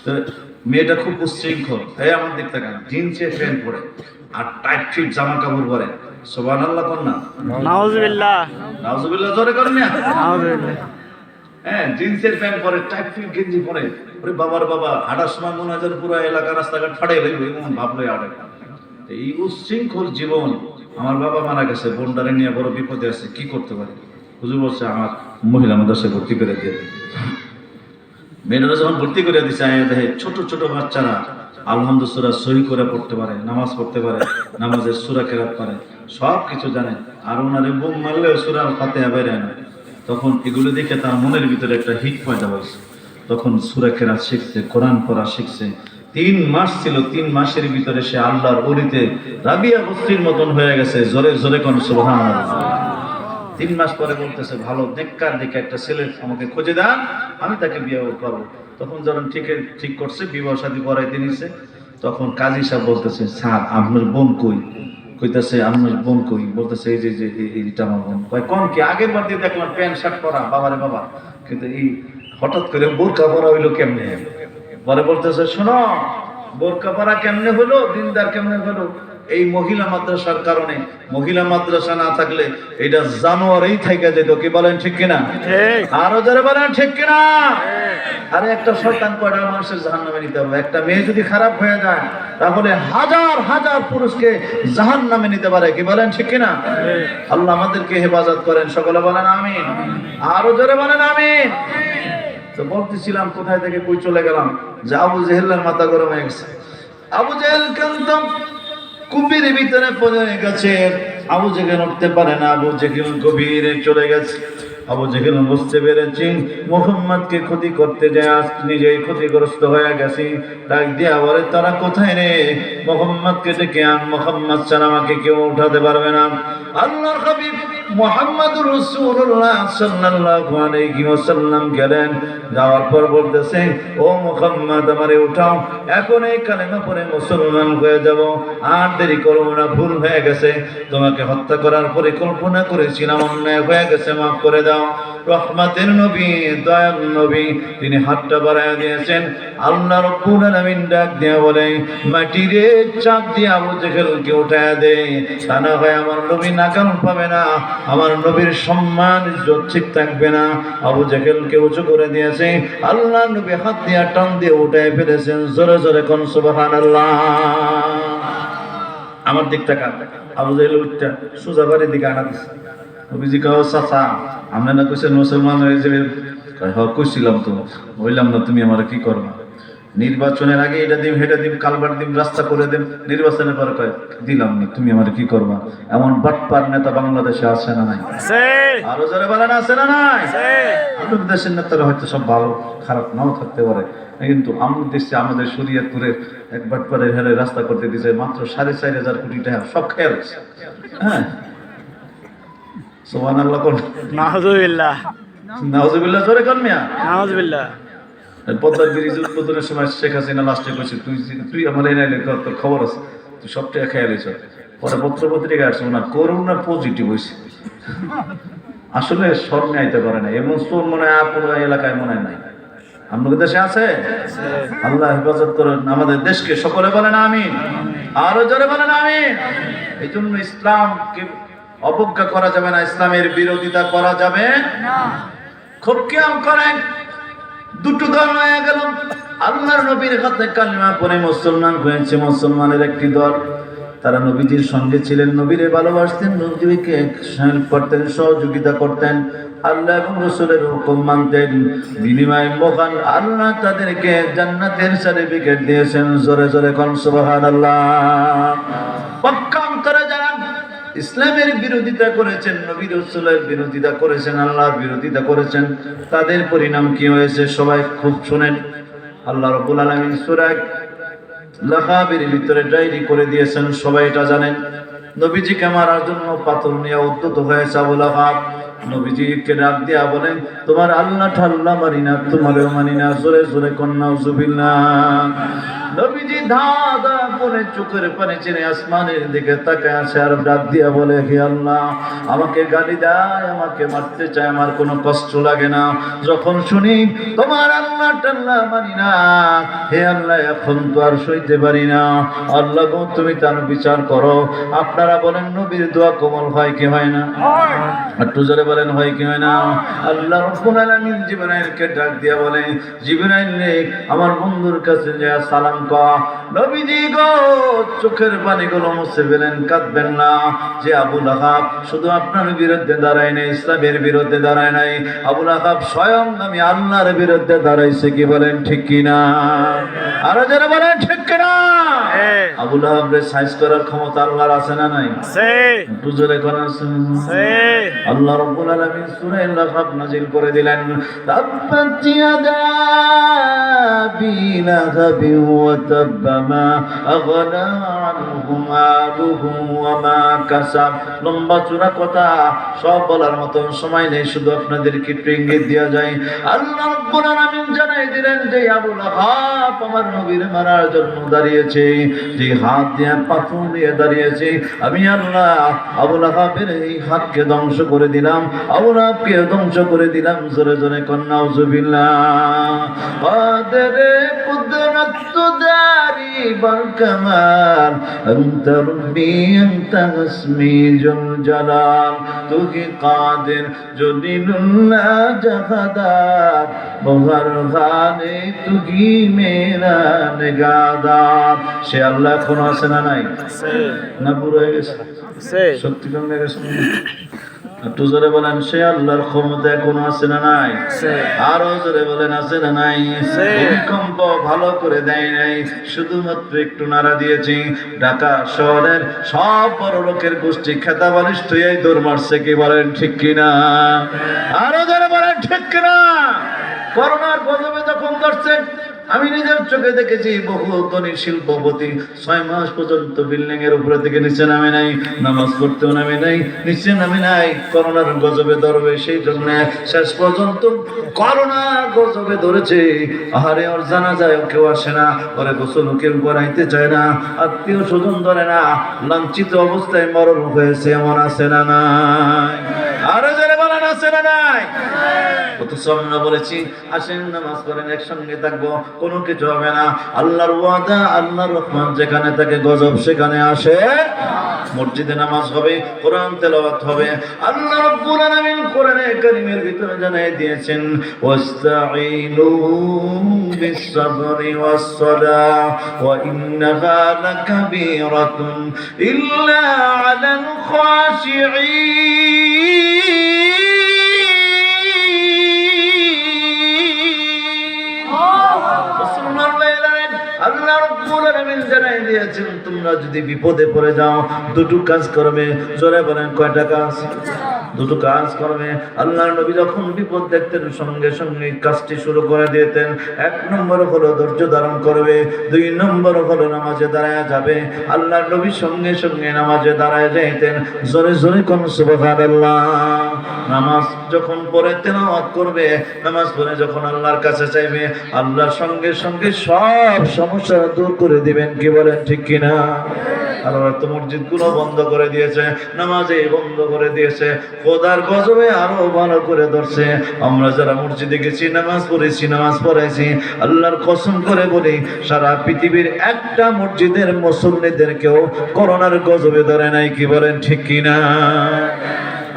তো মেয়েটা খুব উচ্ছৃঙ্খল। এই আমার দিক থেকে জিন্সের প্যান্ট পরে আর টাইট ফিট জামা কাপড় পরে। সুবহানাল্লাহ কোন না? নাউজুবিল্লাহ। নাউজুবিল্লাহ জোরে করেন না? নাউজুবিল্লাহ। হ্যাঁ জিন্সের প্যান্ট পরে, টাইট ফিট গেঞ্জি পরে। ওরে বাবার বাবা, হাঁটার সময় মনে হয় যেন পুরো এলাকা রাস্তাঘাট ফাটাই লাগবে এমন ভাবলো আড়ে। এই উচ্ছৃঙ্খল জীবন। আমার বাবা মারা গেছে, বোনটারে নিয়ে বড় বিপদে আছে, কি করতে পারে? হুজুর বলছে আমার মহিলা মাদ্রাসায় ভর্তি করে দিয়ে। মেয়েটা যখন ভর্তি করে দিচ্ছে, দেখে ছোট ছোট বাচ্চারা আলহামদুলিল্লাহ সূরা সহি করে পড়তে পারে, নামাজ পড়তে পারে, নামাজের সূরা কেরাত পারে, সব কিছু জানে। আর ওনারে বুম মারলেও সূরা ফাতিহা বের হয় না। তখন এগুলো দেখে তার মনের ভিতরে একটা হিট পয়দা হয়েছে। তখন সূরা কেরাত শিখছে, কোরআন পড়া শিখছে। 3 মাস ছিল, 3 মাসের ভিতরে সে আল্লাহর ওলিতে রাবিয়া বস্তির মতন হয়ে গেছে। জোরে জোরে কোন সুবহানাল্লাহ। 3 মাস পরে বলতেছে ভালো নেককার দেখে একটা ছেলে আমাকে খুঁজে দেন, আমি তাকে বিয়ে করবো। তখন যখন ঠিক করছে, বিবাহ শাদী করাইতে নিছে, তখন কাজী সাহেব বলতেছে স্যার আপনার বোন কই? কইতাছে আপনার বোন কই? বলতেছে এই যে এইটা আমার বোন। কয় কোন কি? আগের বার দিয়ে দেখলাম প্যান্ট শার্ট পরা, বাবারে বাবা, কিন্তু এই হঠাৎ করে বোরকা পরা হইলো কেমনে? পরে বলতেছে শোনো, বোরকা পরা কেমনে হলো, দিনদার কেমনে হলো? এই মহিলা মাদ্রাসার কারণে। মহিলা মাদ্রাসা না থাকলে এটা জানোয়ারই থাইকা যেত। কি বলেন ঠিক কিনা? আরো যারা বলেন ঠিক কিনা? আরে একটা শয়তান কয়টা মানুষের জাহান্নামে নিতে পারবে? একটা মেয়ে যদি খারাপ হয়ে যায় তাহলে হাজার হাজার পুরুষকে জাহান্নামে নিতে পারে। কি বলেন ঠিক কিনা? আল্লাহ আমাদেরকে হেফাজত করেন, সকলে বলেন আমিন। আরো জোরে বলেন আমিন। তো বলতেছিলাম কোথায় থেকে কই চলে গেলাম, যে আবু জেহেলের মাথা গরম হয়ে গেছে। আবু জেহেল কান্তম কুম্ভীরের ভিতরে পড়ে গেছে। আবু জেহেল উঠতে পারে না, আবু জেহেল গভীরে চলে গেছে। আবু জেহেল বুঝতে পেরেছি মুহাম্মদকে ক্ষতি করতে যায় আজ নিজেই ক্ষতিগ্রস্ত হয়ে গেছি। ডাক দিয়া বলে তারা কোথায় রে, মুহাম্মদকে ডেকে আন, মুহাম্মদ ছাড়া আমাকে কেউ উঠাতে পারবে না। আল্লাহর হাবিব মুহাম্মদুর রাসূলুল্লাহ সাল্লাল্লাহু আলাইহি ওয়াসাল্লাম গেলেন, যাওয়ার পর বলতেছে ও মুহাম্মদ আমারে উঠাও, এখন এই কালেমা পড়ে মুসলমান হয়ে যাব, আর দেরি করব না, ভুল হয়ে গেছে, তোমাকে হত্যা করার পরিকল্পনা করেছিলাম, অন্যায় হয়ে গেছে, মাফ করে দাও। রহমতের নবী, দয়াল নবী, তিনি হাতটা বাড়ায় দিয়েছেন। আল্লাহ রাব্বুল আলামিন ডাক দিয়ে বলে মাটিরে চাপ দিয়ে আবু জেহেলকে উঠায় দে, তা না হয় আমার নবী নাকাল পাবে না, আমার নবীর সম্মান ইজ্জত ঠিক থাকবে না। আবু জেহেলকে উঁচু করে দিয়েছে, আল্লাহ নবী হাত দিয়ে টান দিয়ে উঠায় ফেলেছেন। জোরে জোরে কোন সুবহানাল্লাহ। আমার দিক তাকান, আবু জেহেল উঠটা সোজা বাড়ির দিকে আনা দিচ্ছে। নবীজি কাও চাচা আমরা না কইছেন মুসলমান হয়ে যাবে, কইছিলাম তো, বললাম না তুমি আমার কি করবা, নির্বাচনের আগে এটা দিম হেটা দিম কালবার দিম রাস্তা করে দিম, নির্বাচনের পরে কয় দিলাম না, তুমি আমার কি করবা। এমন বাটপার নেতা বাংলাদেশে আছে না নাই? আরো যারা বলেন আছে না নাই? আমাদের দেশের নেতারা হয়তো সব ভালো খারাপ নাও থাকতে পারে, কিন্তু আমাদের দেশে আমাদের শরীয়তপুরের এক বাটপারের হেরে রাস্তা করতে দিয়েছে মাত্র 4,500 কোটি টাকা, সব খেয়াল আছে। হ্যাঁ সুবহানাল্লাহ কোন নাউজুবিল্লাহ, নাউজুবিল্লাহ জোরে কোন মিয়া নাউজুবিল্লাহ। পদ্মার ব্রিজ উদ্বোধনের সময় শেখ হাসিনা লাস্টে কইছে তুই আমার এই নাইলে তোর খবর আছে, তুই সব টাকা খেয়াল হয়েছ। পরে পত্র পত্রিকা আসছে না, করোনা পজিটিভ হয়েছে। আসলে স্মরণে আইতে পারে না, এমন চোর মনে হয় আপনার এলাকায় মনে হয় নাই। আমাদের দেশে আছে? আল্লাহ হেফাজত করেন আমাদের দেশকে, সকলে বলেন আমিন, আরো জোরে বলেন আমিন। এই জন্য ইসলামকে অবজ্ঞা করা যাবে না, ইসলামের বিরোধিতা করা যাবে না। খুব খেয়াল করেন, দুটো দল হয়ে গেল। আল্লাহর নবীর হাতে কালিমা পড়ে মুসলমান হয়েছে মুসলমানের একটি দল, তারা নবীজির সঙ্গে ছিলেন, নবীরে ভালোবাসতেন, নবীকে হেল্প করতেন, সহযোগিতা করতেন, আল্লাহ এবং রাসূলের হুকুম মানতেন। বিনিময়ে মহান আল্লাহ তাদেরকে জান্নাতের সার্টিফিকেট দিয়েছেন। জোরে জোরে কোন সুবহানাল্লাহ। পক্ষান্তরে যারা ইসলামের বিরোধিতা করেছেন, নবী রাসূলের বিরোধিতা করেছেন, আল্লাহর বিরোধিতা করেছেন, তাদের পরিণাম কি হয়েছে সবাই খুব শুনেন। আল্লাহ রাব্বুল আলামিন সূরা লাহাবের ভিতরে ডায়েরি করে দিয়েছেন, সবাই এটা জানেন। নবীজিকে মারার জন্য পাথর নিয়ে উদ্যত হয়েছে আবু লাহাব। নবীজিকে ডাক দিয়া বলেন তোমার আল্লাহ ঠাল্লা মারি না, তোমারও মানি না। জোরে জোরে কোন নাউজুবিল্লাহ। নবীজি ধা ধা করে চোখের পানি ছেড়ে আসমানের দিকে তাকায় আছে, আর ডাক দিয়া বলে হে আল্লাহ আমাকে গালি দেয়, আমাকে মারতে চায়, আমার কোনো কষ্ট লাগে না যখন শুনি তোমার আল্লাহ টাল্লা মানি না। হে আল্লাহ এখন তো আর সইতে পারি না, আল্লাহ গো তুমি তার বিচার করো। আপনারা বলেন নবীর দোয়া কবুল হয় কি হয় না? একটু জোরে বলেন হয় কি হয় না? আল্লাহ রাব্বুল আলামিন জিবরাইলকে ডাক দিয়া বলে জিবরাইল রে আমার বন্ধুর কাছে যা সালাম কর। নবীজি গো চোখের পানিগুলো মুছে ফেলেন, কাঁদবেন না। যে আবু লাহাব শুধু আপনার বিরুদ্ধে দাঁড়ায় নাই, ইসলামের বিরুদ্ধে দাঁড়ায় নাই, আবু লাহাব স্বয়ং আমি আল্লাহর বিরুদ্ধে দাঁড়াইছে। কি বলেন ঠিক কিনা? আরো যারা বলেন ঠিক কিনা? আবু লাহাবরে সাইজ করার ক্ষমতা আল্লাহর আছে না নাই? একটু জোরে কোন আছে? আল্লাহ রাব্বুল আলামিন সূরা লাহাব নাযিল করে দিলেন, তাব্বাত ইয়াদা আবি লাহাবি ওয়া তাব্বা মা আগনা আনহু মালুহু ওয়া মা কাসাব। লম্বা চূড়া কথা সব বলার মতন সময় নেই, শুধু আপনাদেরকে একটু ইঙ্গিত দেওয়া যায়। আল্লাহ রাব্বুল আলামিন জানাই দিলেন যে আবু লাহাব আমার নবীর মারার জন্য দাঁড়িয়েছে, যে হাত দিয়ে পাথর নিয়ে দাঁড়িয়েছে, আমি আল্লাহ আবু লাহাবের এই হাতকে ধ্বংস করে দিলাম, আবু লাহাবকে ধ্বংস করে দিলাম। জোরে জোরে কোন নাউজুবিল্লাহ। কাদেরে কুদরত দারি বাল কামাল আনতা রব্বি আনতা হাসমি জুল জালাল, তুহি কাদের জলিলুল্লাহ জাহাদার বহর খানে তুহি মেরা নিগাদার। সে আল্লাহ এখন আছে না নাই? না পুরো হয়ে গেছে? সত্যি কমে গেছে। একটু জোরে বলেন, সে আল্লাহর ক্ষমতা এখনো আছে না নাই? আরো জোরে বলেন, আছে না নাই? ভূমিকম্প ভালো করে দেয় নাই, শুধুমাত্র একটু নাড়া দিয়েছি। ঢাকা শহরের সব বড় লোকের গোষ্ঠী খেতা বালিশ থুয়ে দৌড় মারছে, কি বলেন ঠিক কিনা? আরো জোরে বলেন ঠিক কিনা? করোনার গজবে যখন ধরছে, আমি নিজের চোখে দেখেছি বহু ধনী শিল্পপতি 6 মাস পর্যন্ত বিল্ডিং এর উপরে থেকে নিচে নামে নাই, নামাজ পড়তেও নামে নাই, নিচে নামে নাই। করোনার গজবে ধরবে সেই জন্য শেষ পর্যন্ত করোনার গজবে ধরেছে। আহারে, ওর জানাজায় কেউ আসে না, ওরে গোসল কেউ করাইতে চায় না, আত্মীয় স্বজন ধরে না, লাঞ্ছিত অবস্থায় মরণ হয়েছে, এমন আছে না নাই? আরো যারা বলেন, আছে না নাই? অথচ আমরা বলেছি আসেন নামাজ পড়েন, একসঙ্গে থাকবো, কোনো কিছু হবে না। আল্লাহর ওয়াদা, আল্লাহর রহমান যেখানে থাকে গজব সেখানে আসে। মসজিদে নামাজ হবে, কোরআন তেলাওয়াত হবে। আল্লাহ রাব্বুল আলামিন কোরআনে কারীমের ভিতরে জানিয়ে দিয়েছেন, ওয়াস্তাঈনু বিস-সাবরি ওয়াস-সালাহ ওয়া ইন্নাহা লাকাবীরাতুন ইল্লা আলাল খাশিঈন। আল্লাহ রাব্বুল আলামিন জানাই দিয়েছেন, তোমরা যদি বিপদে পড়ে যাও দুটো কাজ করবে। জোরে বলেন, কয়টা কাজ? দুটো কাজ করবে। আল্লাহর নবী যখন বিপদ দেখতেন সঙ্গে সঙ্গে কাজটি শুরু করে দিতেন। 1 নম্বর হলো ধৈর্য ধারণ করবে, 2 নম্বর হলো নামাজে দাঁড়ায় যাবে। আল্লাহর নবী সঙ্গে সঙ্গে নামাজে দাঁড়ায় যাইতেন। জোরে জোরে কোন সুবহানাল্লাহ। নামাজ যখন পড়ে তেলাওয়াত করবে, নামাজ পড়ে যখন আল্লাহর কাছে চাইবে, আল্লাহর সঙ্গে সঙ্গে সব সমস্যা দূর করে দিবেন, কি বলেন ঠিক কিনা? আল্লাহ তো মসজিদগুলো বন্ধ করে দিয়েছে, নামাজে বন্ধ করে দিয়েছে, খোদার গজবে আরো ভালো করে ধরছে। আমরা যারা মসজিদে গেছি, নামাজ পড়েছি, নামাজ পড়াইছি, আল্লাহর কসম করে বলি সারা পৃথিবীর একটা মসজিদের মুসল্লিদেরকেও করোনার গজবে ধরে নাই, কি বলেন ঠিক কিনা?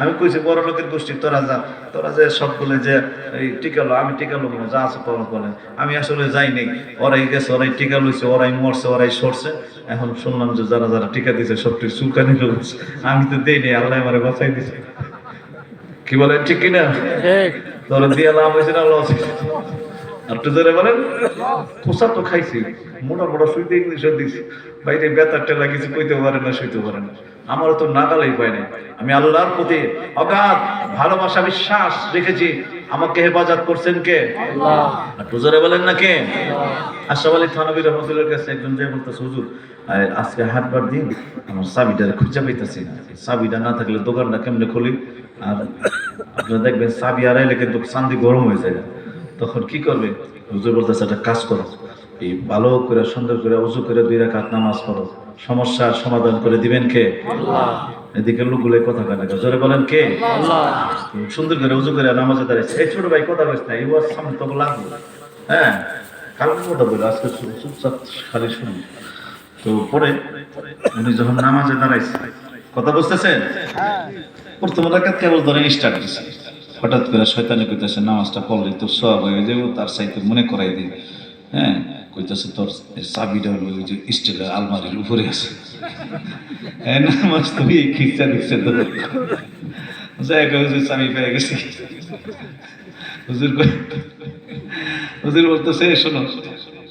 আমি কইছি বড় লোকের গোষ্ঠী, তোরা যে সবগুলো যে এই টিকা লো, আমি টিকা লোক না, যা আছে পালন করেন। আমি আসলে যাইনি, ওরাই গেছে, ওরাই টিকা লইছে, ওরাই মরছে, ওরাই সরছে। এখন শুনলাম যে যারা যারা টিকা দিছে সবটি চুলকানি রয়েছে। আমি তো দেইনি, আল্লাহ আমারে বাঁচাই দিছে, কি বলেন ঠিক কিনা? তোরা দিয়ে লাভ হয়েছে না লস? আর তো ধরে বলেন, খোসা তো খাইছি, মোটা মোটা শুইতে ইংলিশে দিছি, বাইরে বেতারটা লাগিয়েছি, কইতে পারে না, শুইতে পারে না। আমারও তো নাগালেই পায় না। আমি আল্লাহর প্রতি অগাধ ভালোবাসা বিশ্বাস রেখেছি। আমাকে হেফাজত করছেন কে? আল্লাহ। আর জোরে বলেন না কে? আশরাফ আলী থানভী রহমাতুল্লাহর কাছে একজন যে বলতেছে, হুজুর আজকে হাটবার দিন, আমার চাবিটা খুঁজে পাইতেছি না, চাবিটা না থাকলে দোকানটা কেমনে খুলি? আর আপনারা দেখবেন চাবি হারাইলে কিন্তু চান্দি গরম হয়ে যায়। তখন কি করবে? হুজুর বলতেছে, একটা কাজ করো, এই ভালো করে সুন্দর করে ওযু করে 2 রাকাত নামাজ পড়ো, সমস্যার সমাধান করে দিবেন কে? আল্লাহ। এদিকে লোকগুলো কথা কানে, জোরে বলেন কে? আল্লাহ। সুন্দর করে ওযু করে নামাজে দাঁড়াইছে। এই ছোট ভাই কথা কইছ না, এই ওয়াজ সামনে তো লাগবে। হ্যাঁ, কালকে কথা বলে, আজকে চুপচাপ খালি শুনুন। তো পরে উনি যখন নামাজে দাঁড়াইছে, কথা বুঝতেছেন? হ্যাঁ। প্রথম রাকাত কেবল ধরে স্টার্ট দিছে, হঠাৎ করে শয়তানি কইতেছে, নামাজটা পড়লে তোর সওয়াব হয়ে যাবে, তার চাইতে মনে করাই দিই। হ্যাঁ, কইতেছে তোর চাবিটা হলো ওই যে স্টিলের আলমারির উপরে আছে। হ্যাঁ, নামাজ তুমি খিচা দিচ্ছে তো, যাই হুজুর চাবি পেয়ে গেছি। হুজুর বলতেছে, শোনো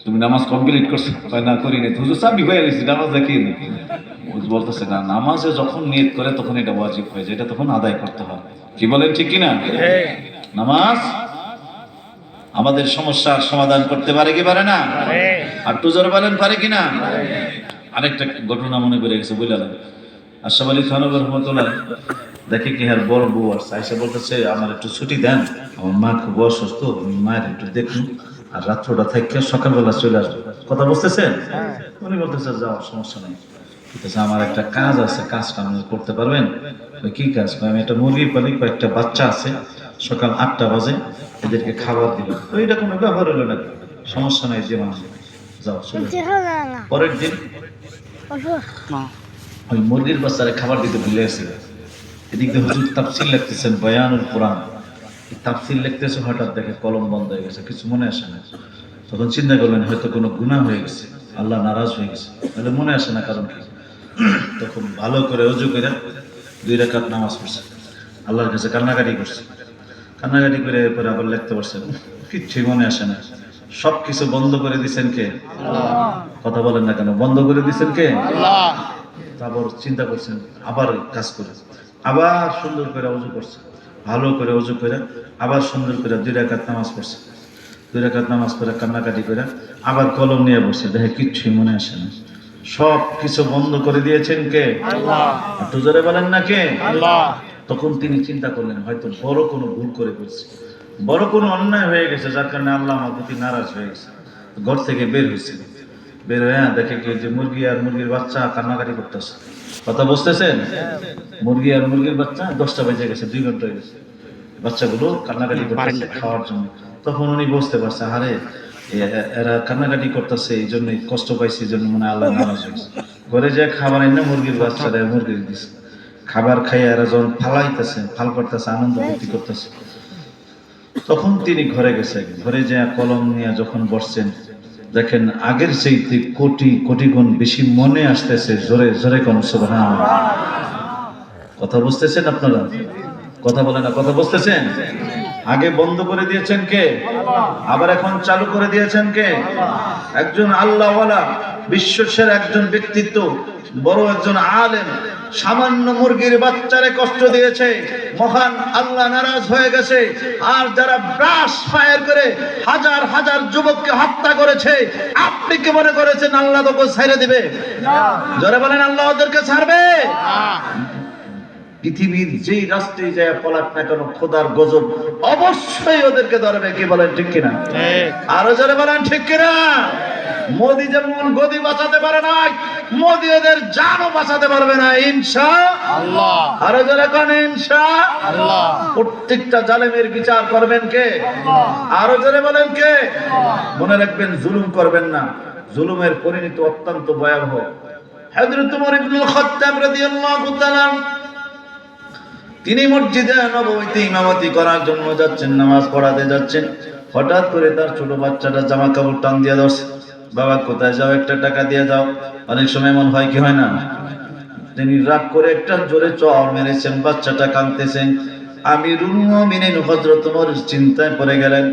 তুমি নামাজ কমপ্লিট করছো? না করি নাই। হুজুর চাবি পেয়ে গেছি, নামাজ দেখি না। বলতেছে না, নামাজে যখন নিয়ত করে তখন এটা ওয়াজিব হয়ে যায়, এটা তখন আদায় করতে হয়, কি বলেন ঠিক কিনা? নামাজ আমাদের সমস্যার সমাধান করতে পারে কি পারে না? আর টুজার বলেন পারে কিনা? আরেকটা ঘটনা মনে করে গেছে, বুঝলাম। আশরাফ আলী থানভী রহমাতুল্লাহ দেখে কি আর বড় বউ আসছে, আইসা বলতেছে, আমার একটু ছুটি দেন, আমার মা খুব অসুস্থ, মায়ের একটু দেখুন, আর রাত্রটা থেকে সকালবেলা চলে আসবে। কথা বুঝতেছেন? উনি বলতেছে, যাও, সমস্যা নেই। আমার একটা কাজ আছে, কাজটা আপনি করতে পারবেন? কি কাজ? আমি একটা মুরগি পালি, কয়েকটা বাচ্চা আছে, সকাল 8টা বাজে এদেরকে খাবার দিব। এটা কোনো ব্যাপার হলো না, সমস্যা নাই, যে মানুষ যাও। পরের দিন ওই মুরগির বাচ্চারা খাবার দিতে ভুলে গেছে। এদিক দিয়ে হুজুর তাফসীর লিখতেছেন, বয়ানুল কোরআন, তাফসীর লিখতেছে, হঠাৎ দেখে কলম বন্ধ হয়ে গেছে, কিছু মনে আসে না। তখন চিন্তা করলেন হয়তো কোনো গুনাহ হয়ে গেছে, আল্লাহ নারাজ হয়ে গেছে, তাহলে মনে আসে না কারণ কি। তখন ভালো করে ওযু করে 2 রাকাত নামাজ পড়ছে। আল্লাহর কাছে কান্নাকাটি করছে। কান্নাকাটি করে এরপরে আবার লিখতে পারছেন, কিচ্ছুই মনে আসে না। সব কিছু বন্ধ করে দিচ্ছেন কে? কথা বলেন না কেন? বন্ধ করে দিচ্ছেন কে? তারপর চিন্তা করছেন, আবার কাজ করে আবার সুন্দর করে অজু করছে, ভালো করে অজু করে আবার সুন্দর করে 2 রাকাত নামাজ পড়ছে। 2 রাকাত নামাজ পড়ে কান্নাকাটি করে আবার কলম নিয়ে বসে, দেখে কিচ্ছুই মনে আসে না। সব কিছু বন্ধ করে দিয়েছেন কে? একটু জোরে বলেন না কে? তখন তিনি চিন্তা করলেন, হয়তো বড় কোনো ভুল করে ফেলছি, বড় কোনো অন্যায় হয়ে গেছে, যার কারণে আল্লাহ আমার প্রতি নারাজ হয়ে গেছে। ঘর থেকে বের হয়েছে, বের হয়ে দেখে কি যে মুরগি আর মুরগির বাচ্চা কান্নাকাটি করতেছে। কথা বুঝতেছেন? মুরগি আর মুরগির বাচ্চা 10টা বেজে গেছে, 2 ঘন্টা হয়ে গেছে, বাচ্চাগুলো কান্নাকাটি করতেছে খাওয়ার জন্য। তখন উনি বুঝতে পারছে, আরে এরা কান্নাকাটি করতেছে, এই জন্যই কষ্ট পাইছে, এই জন্য মনে হয় আল্লাহ নারাজ হয়েছে। ঘরে যে খাবার এনে মুরগির বাচ্চারা মুরগির দিছে, খাবার খাইয়ে এরা যখন ফালাইতেছে, ফাল করতেছে, আনন্দ ফুর্তি করতেছে, তখন তিনি ঘরে গেছে। ঘরে যে কলম নিয়ে যখন বসছেন, দেখেন আগের চাইতে কোটি কোটি গুণ বেশি মনে আসতেছে। জোরে জোরে কোন সুবহানাল্লাহ। কথা বুঝতেছেন আপনারা? কথা বলে না, কথা বুঝতেছেন? আগে বন্ধ করে দিয়েছেন কে? আবার এখন চালু করে দিয়েছেন কে? একজন আল্লাহওয়ালা, বিশ্বসের একজন ব্যক্তিত্ব, বড় একজন আলেম, সামান্য মুরগির বাচ্চারে কষ্ট দিয়েছে, মহান আল্লাহ নারাজ হয়ে গেছে। আর যারা ব্রাশ ফায়ার করে হাজার হাজার যুবককে হত্যা করেছে, আপনি কি মনে করেছেন আল্লাহ তোকে ছেড়ে দিবে? যারা বলেন আল্লাহ ওদেরকে ছাড়বে? পৃথিবীর যেই রাষ্ট্রে যায় পলাক না কেন, খোদার গজব অবশ্যই ওদেরকে ধরবে। কি বলেন ঠিক কিনা? আরো যারা বলেন ঠিক কিনা? মোদি যেমন গদি বাঁচাতে পারে না, মোদি ওদের জানও বাঁচাতে পারবে না, ইনশাআল্লাহ। আরো যারা কোন ইনশাআল্লাহ। প্রত্যেকটা জালেমের বিচার করবেন কে? আরো যারা বলেন কে? মনে রাখবেন, জুলুম করবেন না, জুলুমের পরিণতি অত্যন্ত ভয়াবহ। হযরত ওমর ইবনুল খাত্তাব রাদিয়াল্লাহু তাআলা তিনি মসজিদে নববীতে ইমামতি করার জন্য যাচ্ছেন, নামাজ পড়াতে যাচ্ছেন। হঠাৎ করে তার ছোট বাচ্চাটা জামা কাপড় টান দিয়ে ধরছে, বাবা কোথায় যাও, একটা টাকা দিয়ে যাও। অনেক সময় এমন হয় কি হয় না? তিনি রাগ করে একটা জোরে চড় মেরেছেন, বাচ্চাটা কাঁদতেছেন। আমিরুল মুমিনিন হযরত ওমর চিন্তায় পড়ে গেলেন,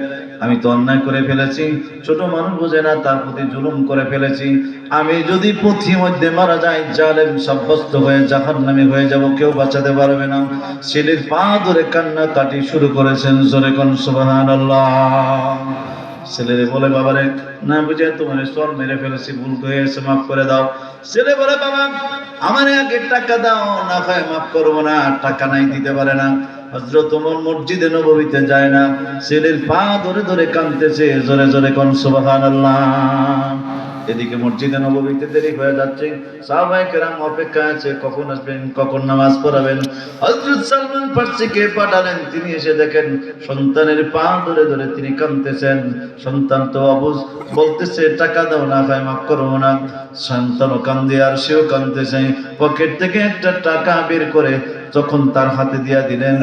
আমি তো অন্যায় করে ফেলেছি, ছোট মানুষ বোঝে না, তার প্রতি জুলুম করে ফেলেছি। আমি যদি পথি মধ্যে মারা যাই, জালেম সাব্যস্ত হয়ে জাহান্নামী হয়ে যাব, কেউ বাঁচাতে পারবে না। ছেলের পা ধরে কান্নাকাটি শুরু করেছেন। জোরে কোন সুবহানাল্লাহ। ছেলেরে বলে, বাবারে না বুঝে তোমার সর মেরে ফেলেছি, ভুল হয়েছে, মাফ করে দাও। ছেলে বলে, বাবা আমার আগে টাকা দাও, না হয় মাফ করবো না। টাকা নাই, দিতে পারে না। হযরত ওমর মসজিদে নববীতে যায় না, ছেলের পা ধরে ধরে কাঁদতেছে। জোরে জোরে কোন সুবহানাল্লাহ। এদিকে মসজিদে নববীতে দেরি হয়ে যাচ্ছে, সাহাবায়ে কেরাম অপেক্ষা আছে, কখন আসবেন, কখন নামাজ পড়াবেন। হযরত সালমান ফারসিকে পাঠালেন, তিনি এসে দেখেন সন্তানের পা ধরে ধরে তিনি কাঁদতেছেন। সন্তান তো অবুঝ, বলতেছে টাকা দাও, না হয় মাফ করবো না। সন্তানও কান্দে আর সেও কাঁদতেছে। পকেট থেকে একটা টাকা বের করে যখন তার হাতে দিয়া দিলেন,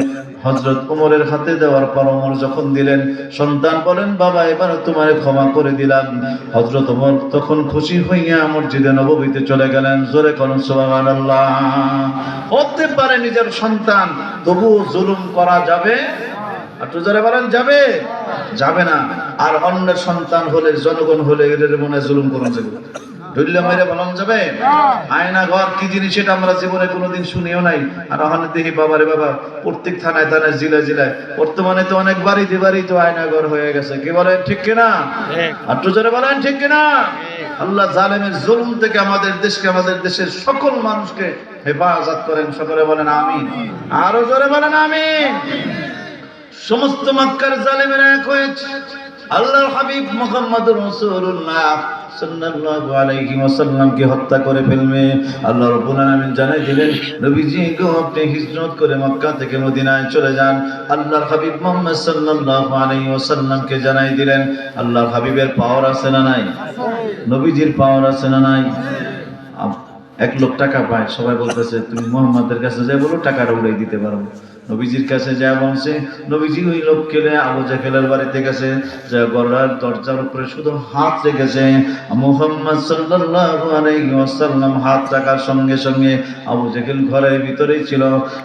হযরত ওমরের হাতে দেওয়ার পর ওমর যখন দিলেন, সন্তান বলেন, বাবা এবার তোমারে ক্ষমা করে দিলাম। হযরত ওমর তখন খুশি হইয়া মসজিদে নববীতে চলে গেলেন। জোরে করুন সুবহানাল্লাহ। হতে পারে নিজের সন্তান, তবু জুলুম করা যাবে? একটু জোরে বলেন, যাবে? যাবে না। আর অন্যের সন্তান হলে, জনগণ হলে, এদের মনে জুলুম করুন যাবে? ধরলে মেরে বলন যাবে? আয়না ঘর কি জিনিস সেটা আমরা জীবনে কোনোদিন শুনিও নাই। আর ওখানে দেখি বাবারে বাবা, প্রত্যেক থানায় থানায়, জেলায় জেলায়, বর্তমানে তো অনেক বাড়িতে বাড়ি তো আয়না ঘর হয়ে গেছে। কি বলেন ঠিক কিনা? একটু জোরে বলেন ঠিক কিনা? আল্লাহ জালেমের জুলুম থেকে আমাদের দেশকে, আমাদের দেশের সকল মানুষকে হেফাজত করেন। সকলে বলেন আমিন। আরো জোরে বলেন আমিন। সমস্ত মক্কার জালেমেরা এক হয়েছে আল্লাহর হাবিব মুহাম্মদুর রাসূলুল্লাহ সাল্লাল্লাহু আলাইহি ওয়াসাল্লামকে হত্যা করে ফেলবে। আল্লাহ রাব্বুল আলামিন জানাই দিলেন, নবীজি গো আপনি হিজরত করে মক্কা থেকে মদিনায় চলে যান। আল্লাহর হাবিব মুহাম্মদ সাল্লাল্লাহু আলাইহি ওয়াসাল্লামকে জানাই দিলেন, আল্লাহর হাবিবের পাওয়ার আছে না নাই? নবীজির পাওয়ার আছে না নাই? 1 লাখ টাকা পায়, সবাই বলতেছে তুমি মুহাম্মাদের কাছে যাই বলো, টাকাটা উড়াই দিতে পারো। নবীজির কাছে যা বলছে, নবীজি ওই লোককে আবু জাহেলের বাড়িতে গেছে, যা গলার দরজার উপরে শুধু হাত রেখেছে। মুহাম্মদ সাল্লাল্লাহু আলাইহি ওয়াসাল্লাম হাত রাখার সঙ্গে সঙ্গে আবু জাহেল ঘরের ভিতরেই ছিল।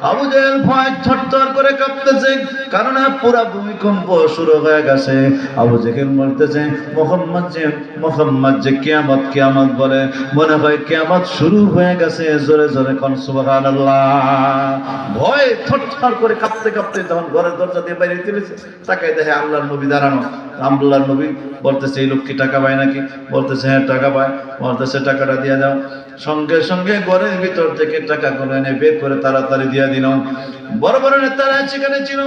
আবু জাহেল ভয় থরথর করে কাঁপতেছে, কারণ পুরা ভূমিকম্প শুরু হয়ে গেছে। আবু জাহেল বলতেছে, মুহাম্মদ যে কিয়ামত কিয়ামত বলে, মনে হয় কিয়ামত শুরু হয়ে গেছে। জোরে জোরে কোন সুবহানাল্লাহ। ভয় থরথর করে কাঁপতে কাঁপতে তখন ঘরের দরজা দিয়ে বাইরে চলেছে, তাকাই দেখে আল্লাহর নবী দাঁড়ানো। আল্লাহর নবী বলতেছে, এই লোক কি টাকা পায় নাকি? বলতেছে, হ্যাঁ টাকা পায়। বলতেছে, টাকাটা দিয়ে দাও। সঙ্গে সঙ্গে ঘরের ভিতর থেকে টাকা করে এনে বের করে তাড়াতাড়ি দিয়ে দিল। বড় বড় নেতারা সেখানে ছিল,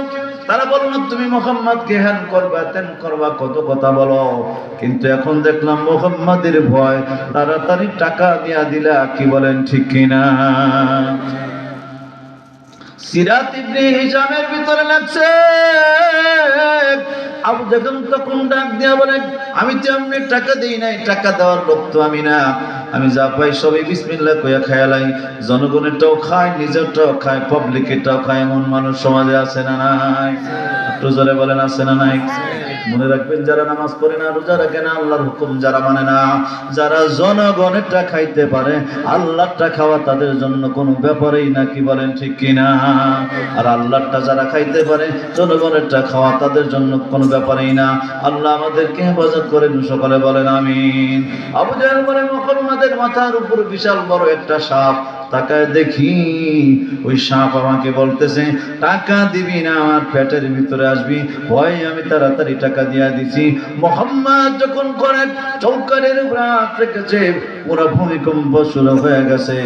তারা বলল, তুমি মুহাম্মদকে হ্যান করবা তেন করবা, কত কথা বলো, কিন্তু এখন দেখলাম মুহাম্মাদের ভয়, তাড়াতাড়ি টাকা দিয়া দিলা, কি বলেন ঠিক কিনা? সিরাত ইবনে হিশামের ভিতরে লাগছে, আবু জাহেল তখন ডাক দিয়া বলে, আমি তো এমনি টাকা দেই নাই, টাকা দেওয়ার লোক তো আমি না, আমি যা পাই সবই বিসমিল্লাহ কইয়া খায়ালাই, জনগণেরটাও খায়, নিজেরটাও খায়, পাবলিকেরটাও খায়। এমন মানুষ সমাজে আছে না নাই? একটু জোরে বলেন, আছে না নাই? মনে রাখবেন, যারা নামাজ পড়ে না, রোজা রাখে না, আল্লাহর হুকুম যারা মানে না, যারা জনগণেরটা খাইতে পারে, আল্লাহরটা খাওয়া তাদের জন্য কোনো ব্যাপারই না, কি বলেন ঠিক কিনা? আর আল্লাহরটা যারা খাইতে পারে, জনগণেরটা খাওয়া তাদের জন্য কোনো ব্যাপারই না। আল্লাহ আমাদেরকে হেফাজত করেন, সকলে বলেন আমিন। আবু জাহেল বলে, মুহাম্মাদের মাথার উপর বিশাল বড় একটা সাপ, তাকায় দেখি ওই সাপ আমাকে বলতেছে, টাকা দিবি না, আমার পেটের ভিতরে আসবি। ভয় আমি তাড়াতাড়ি টাকা দিয়া দিছি। মুহাম্মদ যখন করে চৌকারের উপর হাত রেখেছে, পুরো ভূমিকম্প শুরু হয়ে গেছে।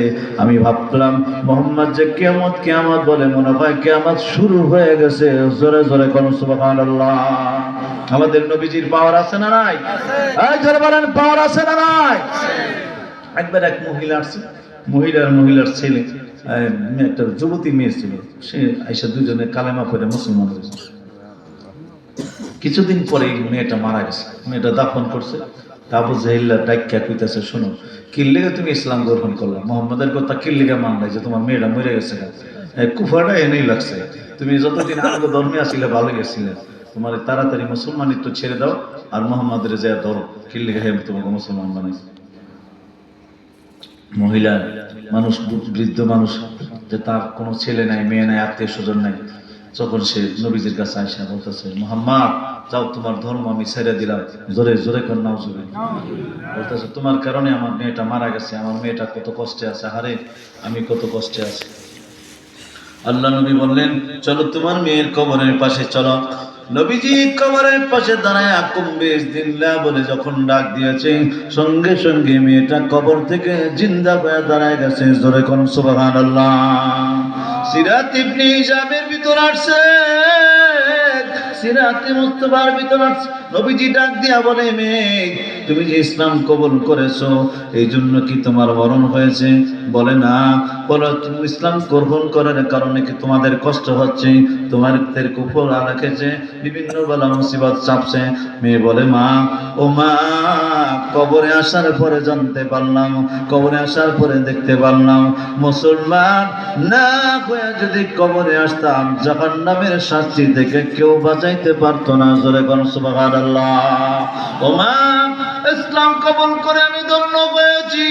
আমি ভাবলাম মুহাম্মদ যে কিয়ামত কিয়ামত বলে, মনে হয় কিয়ামত শুরু হয়ে গেছে। জোরে জোরে কোন সুবহানাল্লাহ। আমাদের নবীজির পাওয়ার আছে না নাই? এই জোরে বলেন, পাওয়ার আছে না নাই? একবার এক মহিলা আসছে, মহিলার ছেলে, একটা যুবতী মেয়ে ছিল, সে আইসা দুজনে কালেমা পড়ে মুসলমান হয়েছে। কিছুদিন পরে মেয়েটা মারা গেছে, মেয়েটা দাফন করছে। আবু জাহেল ডাক্কা কইতাছে, শোনো, কিল্লিগে তুমি ইসলাম গ্রহণ করলা, মোহাম্মদের কথা কিল্লিগে মানলাই যে তোমার মেয়েটা মরে গেছে, কুফাটা এনেই লাগছে, তুমি যতদিন আগে ধর্মে আসলে ভালো গেছিলে, তোমার তাড়াতাড়ি মুসলমানিত্ব ছেড়ে দাও, আর মোহাম্মদের যে ধরো, কিল্লিগে তোমাকে মুসলমান বানাইছে। মহিলা মানুষ, বৃদ্ধ মানুষ, যে তার কোনো ছেলে নাই, মেয়ে নাই, আত্মীয় স্বজন নাই, যখন সে নবীজির কাছে আইসা বলতেছে, মুহাম্মদ যাও, তোমার ধর্ম আমি ছেড়ে দিলাম। জোরে জোরে কর নাউজুবিল্লাহ। বলতেছে, তোমার কারণে আমার মেয়েটা মারা গেছে, আমার মেয়েটা কত কষ্টে আছে, হারে আমি কত কষ্টে আছি। আল্লাহ নবী বললেন, চলো তোমার মেয়ের কবরের পাশে চলো। নবীজি কবরের পাশে দাঁড়ায় কুম্বিস দিল্লাহ বলে যখন ডাক দিয়েছে, সঙ্গে সঙ্গে মেয়েটা কবর থেকে জিন্দা হয়ে দাঁড়ায় গেছে। জোরে কোন সুবহানাল্লাহ। সিরাত ইবনে হিশামের ভিতর আসছে, সিরাতে মুস্তাফার ভিতর আসছে। নবীজি ডাক দিয়া বলে, মেয়ে তুমি যে ইসলাম কবুল করেছো, এই জন্য কি তোমার মরণ হয়েছে? বলে না। বলো, তুমি ইসলাম গ্রহণ করার কারণে কি তোমাদের কষ্ট হচ্ছে? তোমাদের কুফর রেখেছে, বিভিন্ন বলা মুসিবত চাপছে? মেয়ে বলে, মা ও মা, কবরে আসার পরে জানতে পারলাম, কবরে আসার পরে দেখতে পারলাম, মুসলমান না হয়ে যদি কবরে আসতাম, জাহান্নামের শাস্তি থেকে কেউ বাঁচাইতে পারতো না। জোরে কোন সুবহানাল্লাহ। ও মা, ইসলাম কবুল করে আমি ধন্য হয়েছি।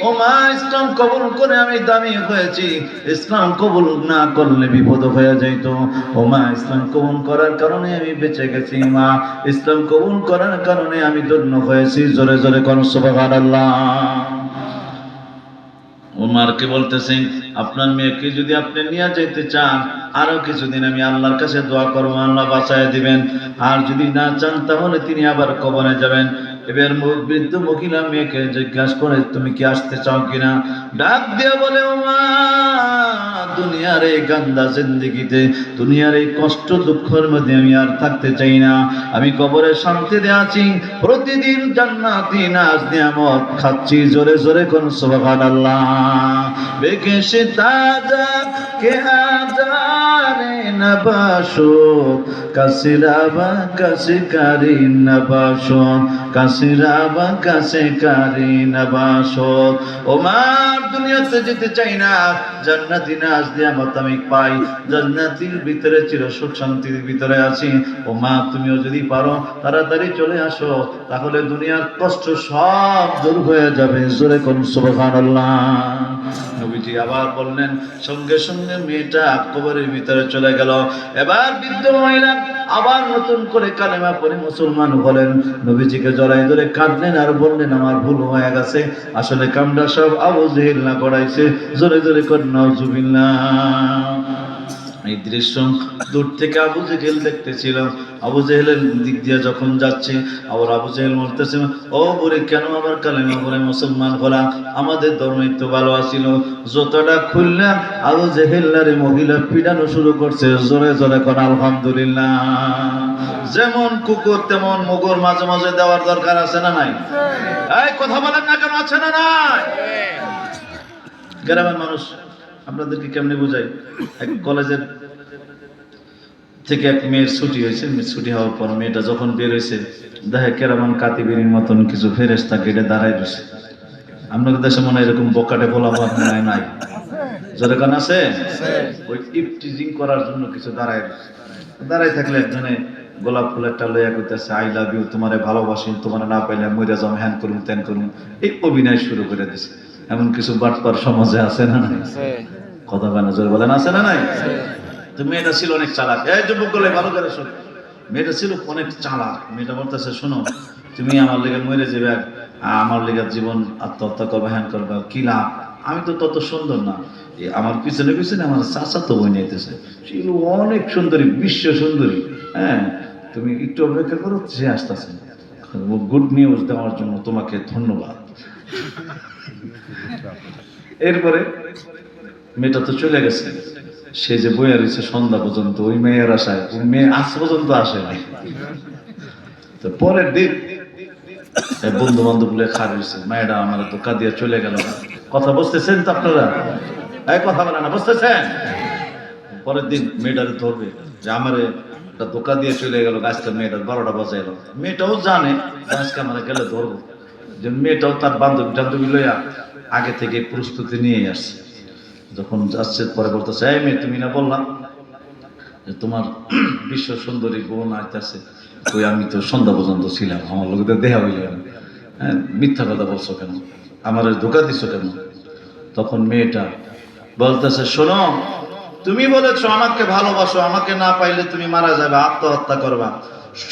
ও মা, ইসলাম কবুল করে আমি দামি হয়েছি। ইসলাম কবুল না করলে বিপদ হয়ে যাইত। ও মা, ইসলাম কবুল করার কারণে আমি বেঁচে গেছি। মা, ইসলাম কবুল করার কারণে আমি ধন্য হয়েছি। জোরে জোরে কোন সুবহানাল্লাহ। ওমারকে বলতেছেন, আপনার মেয়েকে যদি আপনি নিয়ে যেতে চান, আরো কিছুদিন আমি আল্লাহর কাছে দোয়া করবো, আল্লাহ বাঁচায় দিবেন। আর যদি না চান, তাহলে তিনি আবার কবরে যাবেন। এবার বৃদ্ধ মহিলা মেয়েকে জিজ্ঞাসা করে, তুমি কি আসতে চাও কিনা? ডাক দিয়ে বলে, ও মা, দুনিয়ার এই গান্দা জিন্দেগিতে, দুনিয়ার এই কষ্ট দুঃখের মধ্যে আমি আর থাকতে চাই না। আমি কবরে শান্তিতে আছি, প্রতিদিন জান্নাতি নাজ নিয়ামত খাচ্ছি। জোরে জোরে কোন সুবহানাল্লাহ। বেকেশে তাজা কে আজারে নবাশো, কাসিলাবা কাসিকারি নবাশো, কাস নাসিরা বাকাসে কারি নবাসত। ও মা দুনিয়াতে যেতে চাই না, জান্নাতি নাজ নিয়ামত আমি পাই, জান্নাতির ভিতরে চির সুখ শান্তির ভিতরে আছি। ও মা তুমিও যদি পারো তাড়াতাড়ি চলে আসো, তাহলে দুনিয়ার কষ্ট সব দূর হয়ে যাবে। জোরে কোন সুবহানাল্লাহ। নবীজি আবার বললেন, সঙ্গে সঙ্গে মেয়েটা কবরের ভিতরে চলে গেল। এবার বৃদ্ধ মহিলা আবার নতুন করে কালেমা পড়ে মুসলমান হলেন। নবীজিকে জড়াই ধরে কাঁদলেন আর বললেন, আমার ভুল হয়ে গেছে, আসলে কামটা সব আবু জেহেল না করাইছে। জোরে জোরে কর নাউজুবিল্লাহ। এই দৃশ্য দূর থেকে আবু জেহেল দেখতেছিল। আবু জেহেলের দিক দিয়ে যখন যাচ্ছে, আবার আবু জেহেল বলতেছে, ও বুড়ি কেন আবার কালেমা পড়ে মুসলমান হলা? আমাদের ধর্মই তো ভালো আছিল। জুতাটা খুললাম, আবু জেহেলারে মহিলা পিটানো শুরু করছে। জোরে জোরে কর আলহামদুলিল্লাহ। যেমন কুকুর তেমন মুগুর মাঝে মাঝে দেওয়ার দরকার আছে না নাই? এই কথা বলেন না কেন, আছে না নাই? গ্রামের মানুষ আপনাদেরকে কেমনে বোঝাই? এক কলেজের থেকে এক মেয়ের ছুটি হয়েছে। ছুটি হওয়ার পর মেয়েটা যখন বের হয়েছে, দেখে কেরামান কাতিবিরির মতন কিছু ফেরেশতা গেটে দাঁড়ায় রয়েছে। আপনাদের দেশে মনে হয় এরকম বকাটে বলা নাই নাই? যেরকম আছে ওই ইফটিজিং করার জন্য কিছু দাঁড়ায় রয়েছে। দাঁড়ায় থাকলে একজনে গোলাপ ফুল একটা লইয়া করতেছে, আই লাভ ইউ, তোমারে ভালোবাসি, তোমার না পাইলে মইরা যাম, হ্যান করুন ত্যান করুন, এই অভিনয় শুরু করে দিছে। এমন কিছু বাটপার সমাজে আছে না নাই? কথা বলেন, জোরে বলেন, আছে না নাই? তো মেয়েটা ছিল অনেক চালাক। এই যুবক গুলো ভালো করে শোনো, মেয়েটা ছিল অনেক চালাক। মেয়েটা বলতেছে, শোনো, তুমি আমার লেগে মরে যাবে, আমার লেগে জীবন আত্মহত্যা করবে, হ্যান করবে, কি লাভ? আমি তো তত সুন্দর না। আমার পিছনে পিছনে আমার চাচা তো বই নিতেছে, ছিল অনেক সুন্দরী, বিশ্ব সুন্দরী। হ্যাঁ, তুমি একটু অপেক্ষা করো, সে আসতেছে। গুড নিউজ দেওয়ার জন্য তোমাকে ধন্যবাদ। এরপরে মেয়েটা তো চলে গেছে। সে যে বইয়া রয়েছে সন্ধ্যা পর্যন্ত ওই মেয়ের আশায়, ওই মেয়ে আজ পর্যন্ত আসে নাই। তো পরের দিন বন্ধু বান্ধব গুলো খারাপ হয়েছে, মেয়েটা আমার ধোকা দিয়ে চলে গেল। কথা বুঝতেছেন তো আপনারা? এই কথা বলে না, বুঝতেছেন? পরের দিন মেয়েটারে ধরবে যে আমারে একটা ধোকা দিয়ে চলে গেল, আজকে মেয়েটার 12টা বাজে এলো। মেয়েটাও জানে আজকে আমরা গেলে ধরবো। যে মেয়েটাও তার বান্ধবী লইয়া আগে থেকে প্রস্তুতি নিয়ে আসছে। যখন যাচ্ছে পরে বলতেছে, এই মেয়ে তুমি না বললাম যে তোমার বিশ্ব সুন্দরী বোন আইতেছে? ওই আমি তো সন্ধ্যা পর্যন্ত ছিলাম, আমার লোকদের দেখা হইল। হ্যাঁ, মিথ্যা কথা বলছো কেন? আমার ধোকা দিছো কেন? তখন মেয়েটা বলতেছে, শোনো, তুমি বলেছো আমাকে ভালোবাসো, আমাকে না পাইলে তুমি মারা যাবে, আত্মহত্যা করবা।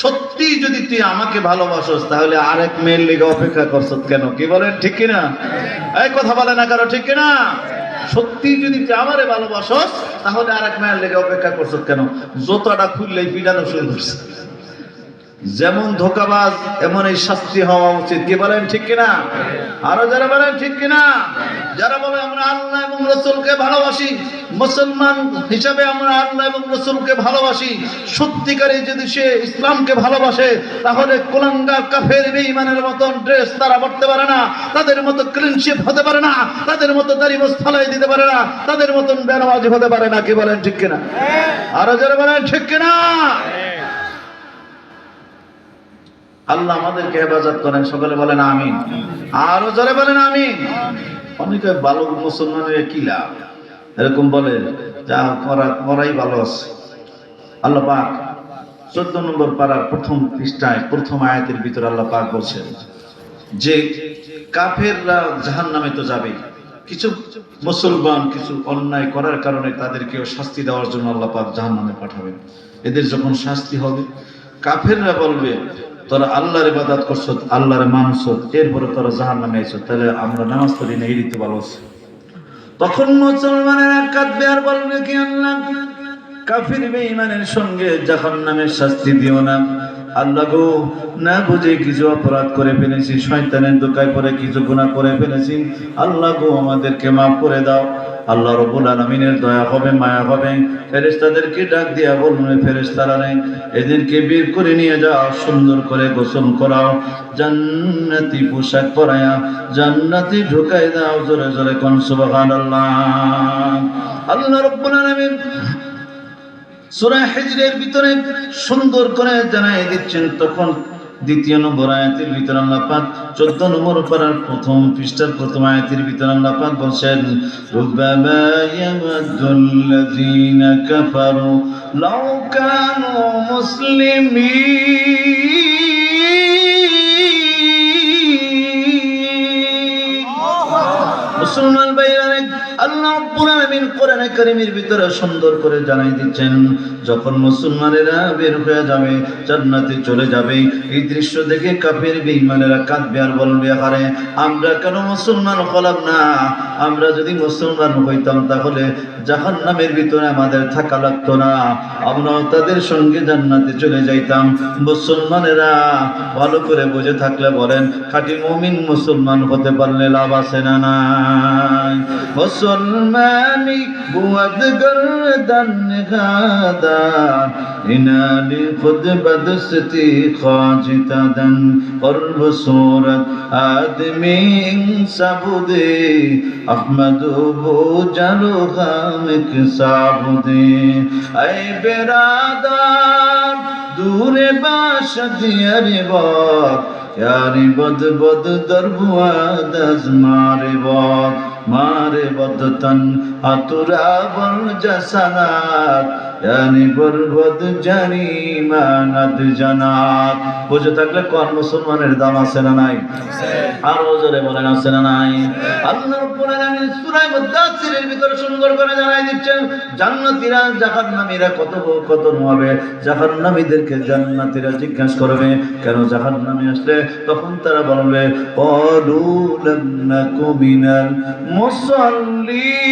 সত্যি যদি তুই আমাকে ভালোবাসোস, তাহলে আরেক মেয়ের লেগে অপেক্ষা করছো কেন? কি বলেন, ঠিক কিনা? এই কথা বলে না কারো, ঠিক কিনা? সত্যি যদি তুই আমারে ভালোবাসোস, তাহলে আরেক মেয়ের লেগে অপেক্ষা করছো কেন? জোতাটা খুললেই পিটানো শুরু করছে। যেমন ধোকাবাজ এমন এই শাস্তি হওয়া উচিত। কি বলেন, ঠিক কিনা? আরো যারা বলেন ঠিক কিনা? যারা বলে আমরা আল্লাহ এবং রাসূলকে ভালোবাসি, মুসলমান হিসাবে আমরা আল্লাহ এবং রাসূলকে ভালোবাসি, সত্যিকারে যদি সে ইসলামকে ভালোবাসে, তাহলে কুলাঙ্গার কাফের বেঈমানের মতন ড্রেস তারা পরতে পারে না, তাদের মতো ক্লিন শেভ হতে পারে না, তাদের মতো দাড়ি মোছ ফালাই দিতে পারে না, তাদের মতন বেনামাজি হতে পারে না। কি বলেন, ঠিক কিনা? আরো যারা বলেন ঠিক কিনা? আল্লাহ আমাদেরকে হেফাজত করেন, সকলে বলেন আমিন। আরো জোরে বলেন আমিন। অনেকে ভালো মুসলমানের কি লাভ এরকম বলে, যা করাই ভালো আছে। আল্লাহ পাক 14 নম্বর পারার প্রথম পৃষ্ঠায় প্রথম আয়াতের ভিতরে আল্লাহ পাক বলছেন যে কাফেররা জাহান্নামে তো যাবে, কিছু মুসলমান কিছু অন্যায় করার কারণে তাদেরকেও শাস্তি দেওয়ার জন্য আল্লাহ পাক জাহান্নামে পাঠাবেন। এদের যখন শাস্তি হবে, কাফেররা বলবে, তোরা আল্লাহর ইবাদত করছো, আল্লাহর মানছো, এরপরে তোরা জাহান্নামে আইছো, তাহলে আমরা নামাজ পড়ি না, এই তো ভালো আছে। তখন মুসলমানেরা কাঁদবে আর বলবে, কি আল্লাহ, কাফির বেঈমানের সঙ্গে জাহান্নামের শাস্তি দিও না। আল্লাহ গো, না বুঝে কিছু অপরাধ করে ফেলেছি, শয়তানের ধোঁকায় পড়ে কিছু গুনাহ করে ফেলেছি, আল্লাহ গো আমাদেরকে মাফ করে দাও। আল্লাহ রাব্বুল আলামিনের দয়া হবে, মায়া হবে। ফেরেশতাদেরকে ডাক দিয়া বলবে, ফেরেশতারা নেই, এদেরকে বের করে নিয়ে যাও, সুন্দর করে গোসল করাও, জান্নাতি পোশাক পরায়া জান্নাতে ঢুকাই দাও। জোরে জোরে কোন সুবহানাল্লাহ। আল্লাহ রাব্বুল আলামিন সূরা হিজরের ভিতরে সুন্দর করে জানাই দিচ্ছেন, তখন দ্বিতীয় নম্বর আয়াতের ভিতর আল্লাহ পাক 14 নম্বর পারার প্রথম পৃষ্ঠার প্রথম আয়াতের ভিতর আল্লাহ পাক বলেন রুবামা ইয়ামাদুল্লাযীনা কাফারু লাউ কানু মুসলিমিন। মুসলমান ভাইরা, আল্লাহ রাব্বুল আলামিন কোরআনে কারীমের ভিতরে সুন্দর করে জানাই দিচ্ছেন, যখন মুসলমানেরা বের হয়ে যাবে, জান্নাতে চলে যাবে, এই দৃশ্য দেখে কাফের বেঈমানেরা কাঁদবে আর বলবে, আরে আমরা কেন মুসলমান হলাম না? আমরা যদি মুসলমান হইতাম তাহলে জাহান্নামের ভিতরে আমাদের থাকা লাগতো না, আমরা তাদের সঙ্গে জান্নাতে চলে যাইতাম। মুসলমানেরা ভালো করে বুঝে থাকলে বলেন, খাঁটি মুমিন মুসলমান হতে পারলে লাভ আছে না নাই? মুসলমানি বুয়াদ গর্দান গাদান ইনালি খুদ বদস্তি খাজিতাদান قرب صورت آدمی سبودے احمد بو جلو خامک سابودے اے برادر دور باشد یاری باد یاری بد بد دربواد از ماری باد مارے بدتن اترا بر جسنات یعنی بربد জারিমানাত জানাত। বুঝে থাকলে কোন মুসলমানের দাম আছে না নাই? আর ওজরে বলেন আছে না নাই? আল্লাহ রাব্বুল আলামিন সূরা মুদাথিরের ভিতরে সুন্দর করে জানাই দিচ্ছেন, জান্নাতীরা জাহান্নামীরা কত হবে। জাহান্নামীদেরকে জান্নাতীরা জিজ্ঞাসা করবে, কেন জাহান্নামে আসলে? তখন তারা বলবে, ক্বালু লাম নাকু মিনাল মুসাল্লিন।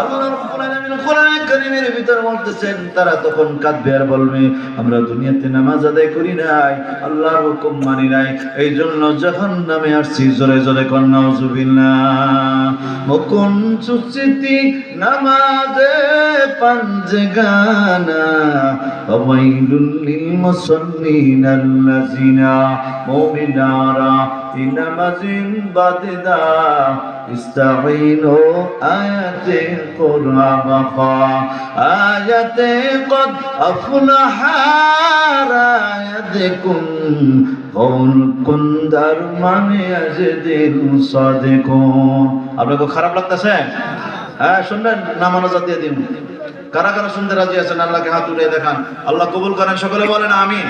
আল্লাহ রাব্বুল আলামিন কোরআনে কারীমের ভিতর বলতেছেন, তারা তখন কাঁদবে আর বলবে, আমরা দুনিয়াতে নামাজ আদায় করি নাই, আল্লাহর হুকুম মানি নাই, এই জন্য জাহান্নামে আসছি। জোরে জোরে কোন নাউযুবিল্লাহ। মুকুন সুচিতি নামাজে পাঞ্জগানা ওয়াইলুল লিল মুসাল্লিন আল্লাযিনা মুমিনারা ইনামাজিন বাদদা ইস্তাঈনু আয়াতে কুরআবা আয়াতে কদ আফলাহা রায়াদকুম কৌল কুনদার মানে আজদিল সাদিকুন। আপনাকে খারাপ লাগতেছে? হ্যাঁ, শুনবেন না? মনোযোগ দিয়ে দিন। কারা কারা শুনতে রাজি আছেন আল্লাহকে হাত উঠিয়ে দেখান। আল্লাহ কবুল করেন, সকলে বলেন আমিন।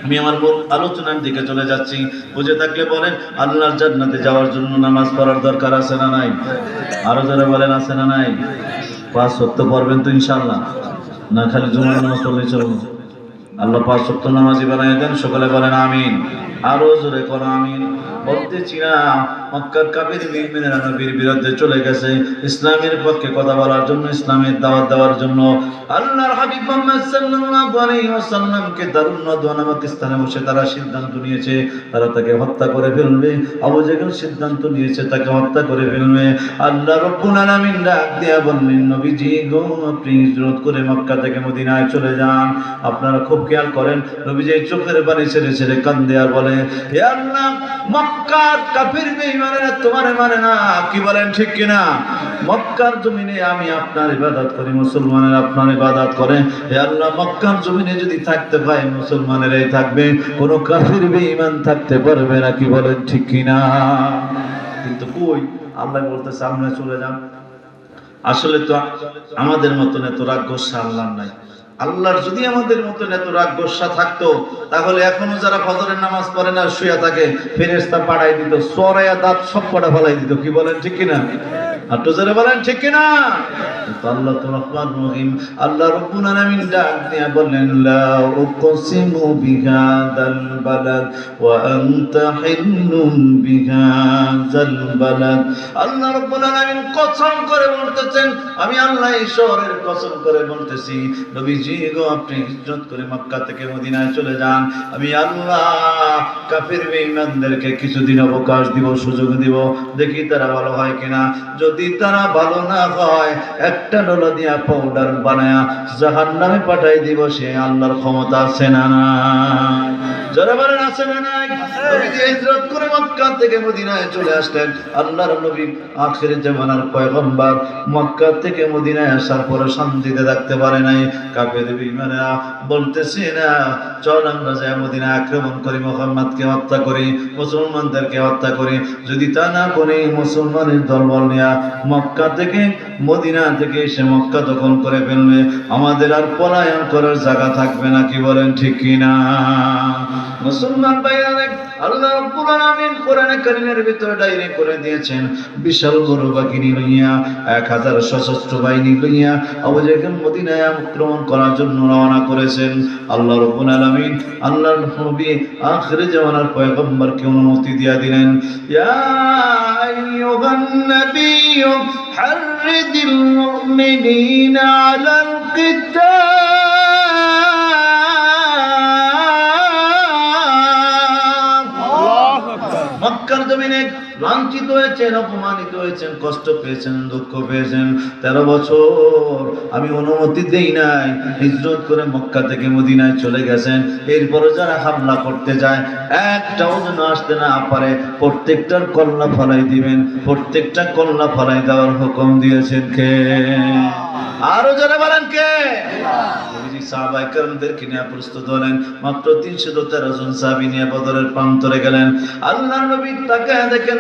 আমি আমার আলোচনার দিকে চলে যাচ্ছি। বুঝে থাকলে বলেন, আল্লাহর জান্নাতে যাওয়ার জন্য নামাজ পড়ার দরকার আছে না নাই? আরো যারা বলেন আছে না নাই? 5 ওয়াক্ত পড়বেন তো ইনশাআল্লাহ? না খালি জুমার নামাজ পড়লেই চলবে? আল্লাহ 5 ওয়াক্ত নামাজি বানায় দেন, সকলে বলেন আমিন। আরো জোরে করো আমিন। বলতেছি না, মক্কার কাফির মুমিনেরা নবীর বিরুদ্ধে চলে গেছে ইসলামের পক্ষে কথা বলার জন্য, ইসলামের দাওয়াত দেওয়ার জন্য। আল্লাহর হাবিব মুহাম্মদ সাল্লাল্লাহু আলাইহি ওয়াসাল্লামকে দারুন নদওয়া নামক স্থানে বসে তারা সিদ্ধান্ত নিয়েছে, তারা তাকে হত্যা করে ফেলবে। আবু জেহেল সিদ্ধান্ত নিয়েছে তাকে হত্যা করে ফেলবে। আল্লাহ রাব্বুল আলামিন ডাক দিয়া বললেন, নবীজি গো, আপনি হিজরত করে মক্কা থেকে মদিনায় চলে যান। আপনারা খুব খেয়াল করেন, নবীজি চোখের পানি ছেড়ে ছেড়ে কান্দে আর বলে, হে আল্লাহ, মক্কার কাফির বেঈমানেরা তোমারে মানে না। কি বলেন, ঠিক কিনা? মক্কার জমিনে আমি আপনার ইবাদত করি, মুসলমানেরা আপনার ইবাদত করে। হে আল্লাহ, মক্কার জমিনে যদি থাকতে পায় মুসলমানেরাই থাকবে, কোনো কাফির বেঈমান থাকতে পারবে না। কি বলেন, ঠিক কিনা? কিন্তু কই, আল্লাহ বলতেছে সামনে চলে যান। আসলে তো আমাদের মতন এত রাগ গোসা আল্লাহর নাই। আল্লাহর যদি আমাদের মতন এত রাগ গোসা থাকতো, তাহলে এখনো যারা ফজরের নামাজ পড়ে না শুয়ে থাকে, ফেরেশতা পাঠাই দিত, সরায়া দাঁত সব কটা ফেলাই দিত। কি বলেন, ঠিক কিনা? আর তো যারা বলেন ঠিক কিনা? আল্লাহ তো রহমান রহিম। আল্লাহ রাব্বুল আলামিন ডাক দিয়া বললেন, লা উকসিমু বিহাদাল বালাদ ওয়া আনতা হিল্লুম বিহাযাল বালাদ। আল্লাহ রাব্বুল আলামিন কসম করে বলতেছেন, আমি আল্লাহ এই শহরের কসম করে বলতেছি, নবীজি গো, আপনি হিজরত করে মক্কা থেকে মদিনায় চলে যান। আমি আল্লাহ কাফির বেঈমানদেরকে কিছুদিন অবকাশ দিব, সুযোগ দিব, দেখি তারা ভালো হয় কিনা। যদি তারা ভালো না হয়, একটা ডলা দিয়া পাউডার বানায়া জাহান্নামে পাঠাই দিব। সে আল্লাহর ক্ষমতা আছে না নাই? যারা বলেন আছে না নাই? নবীজি হিজরত করে মক্কা থেকে মদিনায় চলে আসলেন। আল্লাহর নবী আখির জামানার পয়গম্বর মক্কা থেকে মদিনায় আসার পরে শান্তিতে থাকতে পারে নাই। কাফের বেঈমানেরা বলতেছে না, চল আমরা যাই মদিনা আক্রমণ করি, মুহাম্মদকে হত্যা করি, মুসলমানদেরকে হত্যা করি। যদি তা না করে মুসলমানের দলবল নিয়ে মক্কা থেকে মদিনা থেকে এসে মক্কা দখল করে ফেলবে, আমাদের আর পলায়ন করার জায়গা থাকবে না। কি বলেন ঠিক কিনা? মুসলমান ভাইরা, আল্লাহ রাব্বুল আলামিন কোরআনে কারীমের ভিতরে ডাইরেক্ট করে দিয়েছেন, বিশাল বড় বাহিনী লইয়া 1000 সশস্ত্র বাহিনী লইয়া আবু জাহেল মদিনায় আক্রমণ করার জন্য রওনা করেছেন। আল্লাহ রাব্বুল আলামিন আল্লাহর নবী আখির জামানার পয়গম্বরকে অনুমতি দিয়া দিলেন, ইয়া আইয়ুহান নাবিয়্যু হাররিদিল মুমিনিনা আলাল কিতাল। মক্কার জমিনে লাঞ্ছিত হয়েছেন, অপমানিত হয়েছেন, কষ্ট পেয়েছেন, দুঃখ পেয়েছেন। 13 বছর আমি অনুমতি দেই নাই, হিজরত করে মক্কা থেকে মদিনায় চলে গেছেন। এরপরে যারা হামলা করতে যায় একটাও যেন আসতে না পারে, প্রত্যেকটার কল্লা ফলাই দিবেন। প্রত্যেকটা কল্লা ফলাই দেওয়ার হুকুম দিয়েছেন কে? আরো যারা বলেন কে? সাহাবায়ে কেরামদেরকে নিয়ে প্রস্তুত হলেন। মাত্র 313 জন সাহাবী নিয়ে বদরের প্রান্তরে গেলেন। আল্লাহর নবী তাকায় দেখেন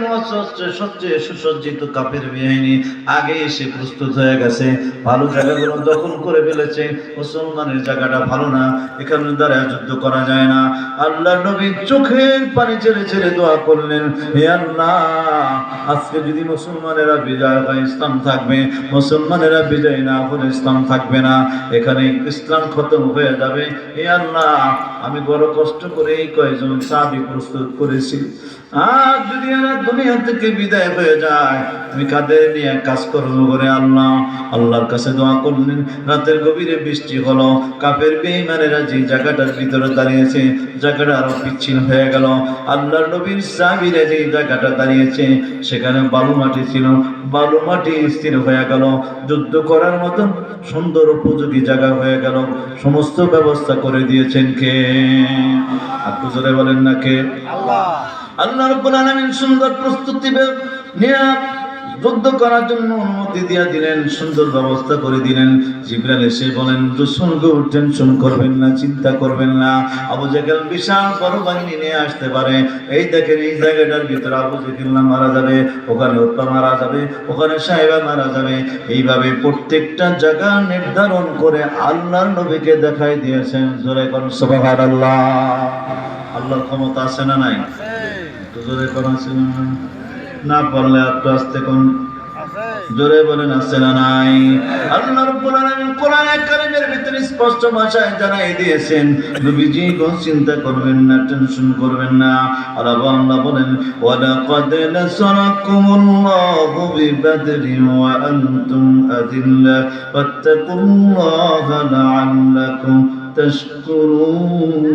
সবচেয়ে সুসজ্জিত কাফের বাহিনী আগে এসে প্রস্তুত হয়ে গেছে। ভালো জায়গাগুলো দখল করে ফেলেছে। মুসলমানের জায়গাটা ভালো না, এখানে দাঁড়ায় যুদ্ধ করা যায় না। আল্লাহর নবী চোখের পানি ছেড়ে ছেড়ে দোয়া করলেন, হে আল্লাহ, আজকে যদি মুসলমানেরা বিজয় হয় ইসলাম থাকবে, মুসলমানেরা বিজয় না হলে ইসলাম থাকবে না, এখানে ইসলাম খতম হয়ে যাবে। হে আল্লাহ, আমি বড় কষ্ট করে এই কয়েকজন সাহাবী প্রস্তুত করেছি, আর যদি এরা দুনিয়া থেকে বিদায় হয়ে যায় আমি কাদের নিয়ে কাজ করবো করে? আল্লাহ আল্লাহর কাছে দোয়া করলেন। রাতের গভীরে বৃষ্টি হলো। কাফের বেঈমানেরা যে জায়গাটার ভিতরে দাঁড়িয়েছে জায়গাটা আরো বিচ্ছিন্ন হয়ে গেল। আল্লাহর নবীর সাহাবীরা যে জায়গাটা দাঁড়িয়েছে সেখানে বালু মাটি ছিল, বালু মাটি স্থির হয়ে গেল। যুদ্ধ করার মতন সুন্দর উপযোগী জায়গা হয়ে গেল। সমস্ত ব্যবস্থা করে দিয়েছেন কে? আপনি জোরে বলেন না কে? আল্লাহ। আল্লাহ রাব্বুল আলামিন সুন্দর প্রস্তুতি নিয়ে যুদ্ধ করার জন্য অনুমতি দিয়ে দিলেন, সুন্দর ব্যবস্থা করে দিলেন। জিবরাইল এসে বলেন, রাসূলকে টেনশন করবেন না, চিন্তা করবেন না, আবু জাহেল বিশাল বড় বাহিনী নিয়ে আসতে পারে। এই দেখেন এই জায়গাটার ভিতরে আবু জাহেল মারা যাবে, ওখানে উতবা মারা যাবে, ওখানে সাহেবা মারা যাবে। এইভাবে প্রত্যেকটা জায়গা নির্ধারণ করে আল্লাহর নবীকে দেখাই দিয়েছেন। জোরে কোন সুবহানাল্লাহ। আল্লাহর ক্ষমতা আছে না নাই? জোরে কোন আছে না? না পারলে একটু আস্তে কোন জোরে বলেন আছে না নাই? আল্লাহ রাব্বুল আলামিন কোরআনে কারীমের ভিতরে স্পষ্ট ভাষায় জানাই দিয়েছেন, নবীজি কোন চিন্তা করবেন না, টেনশন করবেন না। আল্লাহ বলেন, ওয়া লাকাদ নাসারাকুমুল্লাহু বিবাদরিন ওয়া আনতুম আযিল্লা ফাত্তাকুল্লাহা লাআল্লাকুম তাশকুরুন।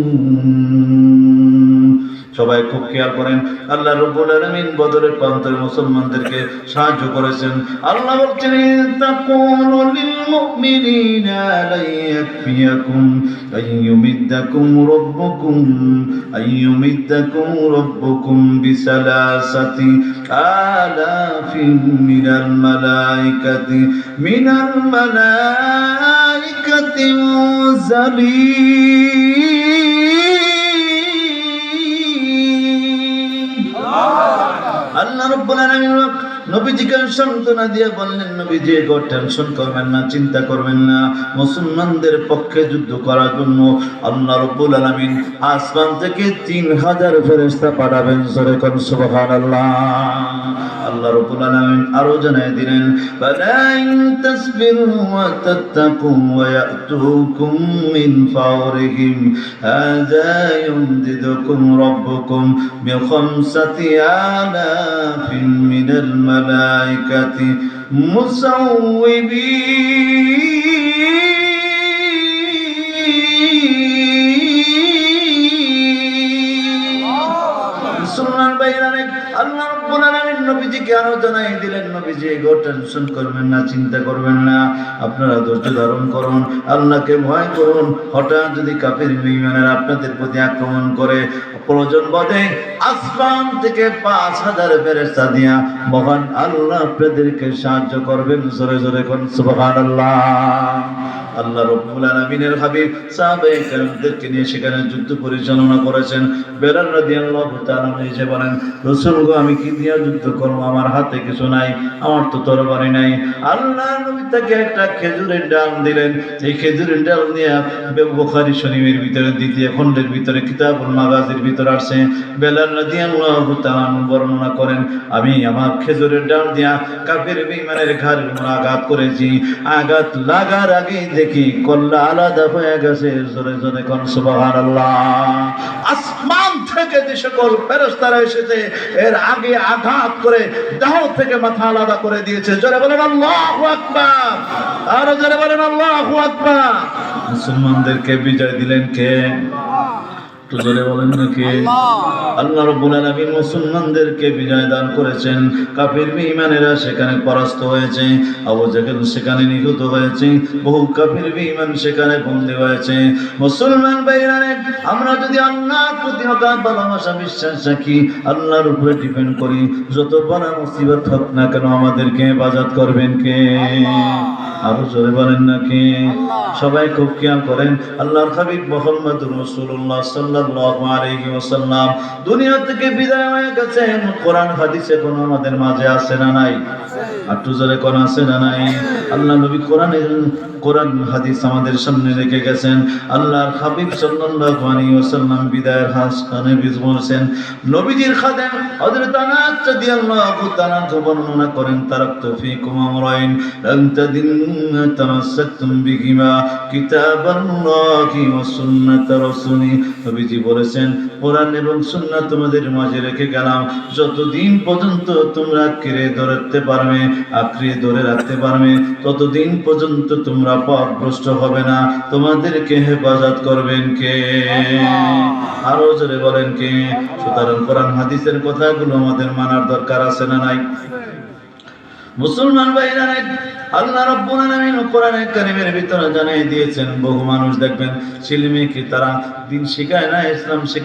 সবাই খুব খেয়াল করেন, আল্লাহ রাব্বুল আলামিন বদরের প্রান্তরে মুসলমানদেরকে সাহায্য করেছেন। আল্লাহ বলছেন, তাকুলু লিল মুমিনিনা লা ইয়াকফিয়াকুম আইয়ুমিদ্দাকুম রাব্বুকুম বিসালাসাতি আলাফিন মিনাল মালাইকাতি মুরসালিন। আল্লাহ রাব্বুল আলামিন নবীজিকে সান্ত্বনা দিয়ে বললেন, নবীজি কোনো টেনশন করবেন না, চিন্তা করবেন না। মুসলমানদের পক্ষে যুদ্ধ করার জন্য আল্লাহ রাব্বুল আলামিন আসমান থেকে 3000 ফেরেশতা পাঠাবেন। জোরে কোন সুবহানাল্লাহ। আল্লাহ রাব্বুল আলামিন আরো জানাই দিলেন, বালা ইন তাসবিরু ওয়া তাত্তাকু ওয়া ইয়াতুকুম মিন ফাওরিহিম হাযা ইউমদিদুকুম রাব্বুকুম বিখামসাতি আলাফিন মিনাল মালাইকাতি মুসাউওয়িবিন। মুসলমান ভাইরা, আল্লাহ রাব্বুল আলামিন নবীজি নবীজিকে আরো জানাই দিলেন, নবীজি এগো টেনশন করবেন না, চিন্তা করবেন না, আপনারা ধৈর্য ধারণ করুন, আল্লাহকে ভয় করুন। হঠাৎ যদি কাফির বেঈমানেরা আপনাদের প্রতি আক্রমণ করে, প্রয়োজন বোধে আসমান থেকে 5000 ফেরেশতা দিয়া মহান আল্লাহ আপনাদেরকে সাহায্য করবেন। জোরে জোরে কোন সুবহানাল্লাহ। আল্লাহ রাব্বুল আলামিনের হাবিব সাহাবায়ে কেরামদেরকে নিয়ে সেখানে যুদ্ধ পরিচালনা করেছেন। বেলাল রাদিয়াল্লাহু তাআলা নিজে বলেন, রাসূল গো, আমি কি দিয়া যুদ্ধ করব? আমার হাতে কিছু নাই, আমার তো তরবারি নাই। আল্লাহ নবী তাকে একটা খেজুরের ডাল দিলেন। এই খেজুরের ডাল নিয়ে বুখারী শরীফের ভিতরে দ্বিতীয় খণ্ডের ভিতরে কিতাবুল মাগাজির ভিতরে আসছে। বেলাল রাদিয়াল্লাহু তাআলা বর্ণনা করেন, আমি আমার খেজুরের ডাল দিয়া কাফির বেঈমানের ঘাড়ের উপর আঘাত করেছি। আঘাত লাগার আগেই দেখি কল্লা আলাদা হয়ে গেছে। জোরে জোরে কোন সুবহানাল্লাহ। আসমান থেকে যে সকল ফেরেশতারা এসেছে এর আগে আঘাত করে দেহ থেকে মাথা আলাদা করে দিয়েছে। জোরে বলেন আল্লাহু আকবার। আর জোরে বলেন আল্লাহু আকবার। মুসলমানদেরকে বিজয় দিলেন কে? একটু জোরে বলেন না কে? আল্লাহ রাব্বুল আলামিন মুসলমানদেরকে বিজয় দান করেছেন। কাফির বেঈমানেরা সেখানে পরাস্ত হয়েছে, আবু জাহেল সেখানে নিহত হয়েছে, বহু কাফির বেঈমান সেখানে বন্দী হয়েছে। মুসলমান ভাইরা, আমরা যদি আল্লাহর প্রতি অগাধ ভালোবাসা বিশ্বাস রাখি, আল্লাহর উপরে ডিপেন্ড করি, যত বড় মুসিবত হোক না কেন আমাদেরকে হেফাজত করবেন কে? আরো জোরে বলেন না কে? সবাই খুব খেয়াল করেন, আল্লাহর হাবিব মুহাম্মদুর রাসূলুল্লাহ সাল্লাল্লাহু আলাইহি ওয়াসাল্লাম দুনিয়া থেকে বিদায় হয়ে গেছেন। কোরআন হাদিস এখন আমাদের মাঝে আছে না নাই? একটু জোরে কোন আছে না নাই? আল্লাহ নবী কোরআন হাদিস আমাদের সামনে রেখে গেছেন। আল্লাহর হাবিব সাল্লাল্লাহু আলাইহি ওয়াসাল্লাম বিদায়ের হাসখানে বলছেন, নবীজির খাদেম হযরত আনাস রাদিয়াল্লাহু তাআলা বর্ণনা করেন, তারাকতু ফীকুম আমরাইন লান তাদিল্লু তামাসসাকতুম বিহিমা কিতাবাল্লাহি ওয়া সুন্নাত রাসূলি। নবীজি বলেছেন, কোরআন এবং সুন্নাত তোমাদের মাঝে রেখে গেলাম, যতদিন পর্যন্ত তোমরা আঁকড়ে ধরে রাখতে পারবে ততদিন পর্যন্ত তোমরা পথভ্রষ্ট হবে না। তোমাদেরকে হেফাজত করবেন কে? আরো জোরে বলেন কে? সুতরাং কোরআন হাদিসের কথাগুলো আমাদের মানার দরকার আছে না নাই? মুসলমান ভাইরা, আল্লাহ রাব্বুল আলামিন কোরআনে কারীমের ভিতরে জানিয়ে দিয়েছেন, বহু মানুষ দেখবেন ছেলে মেয়েকে তারা দিন শেখায় না, ইসলাম শেখায়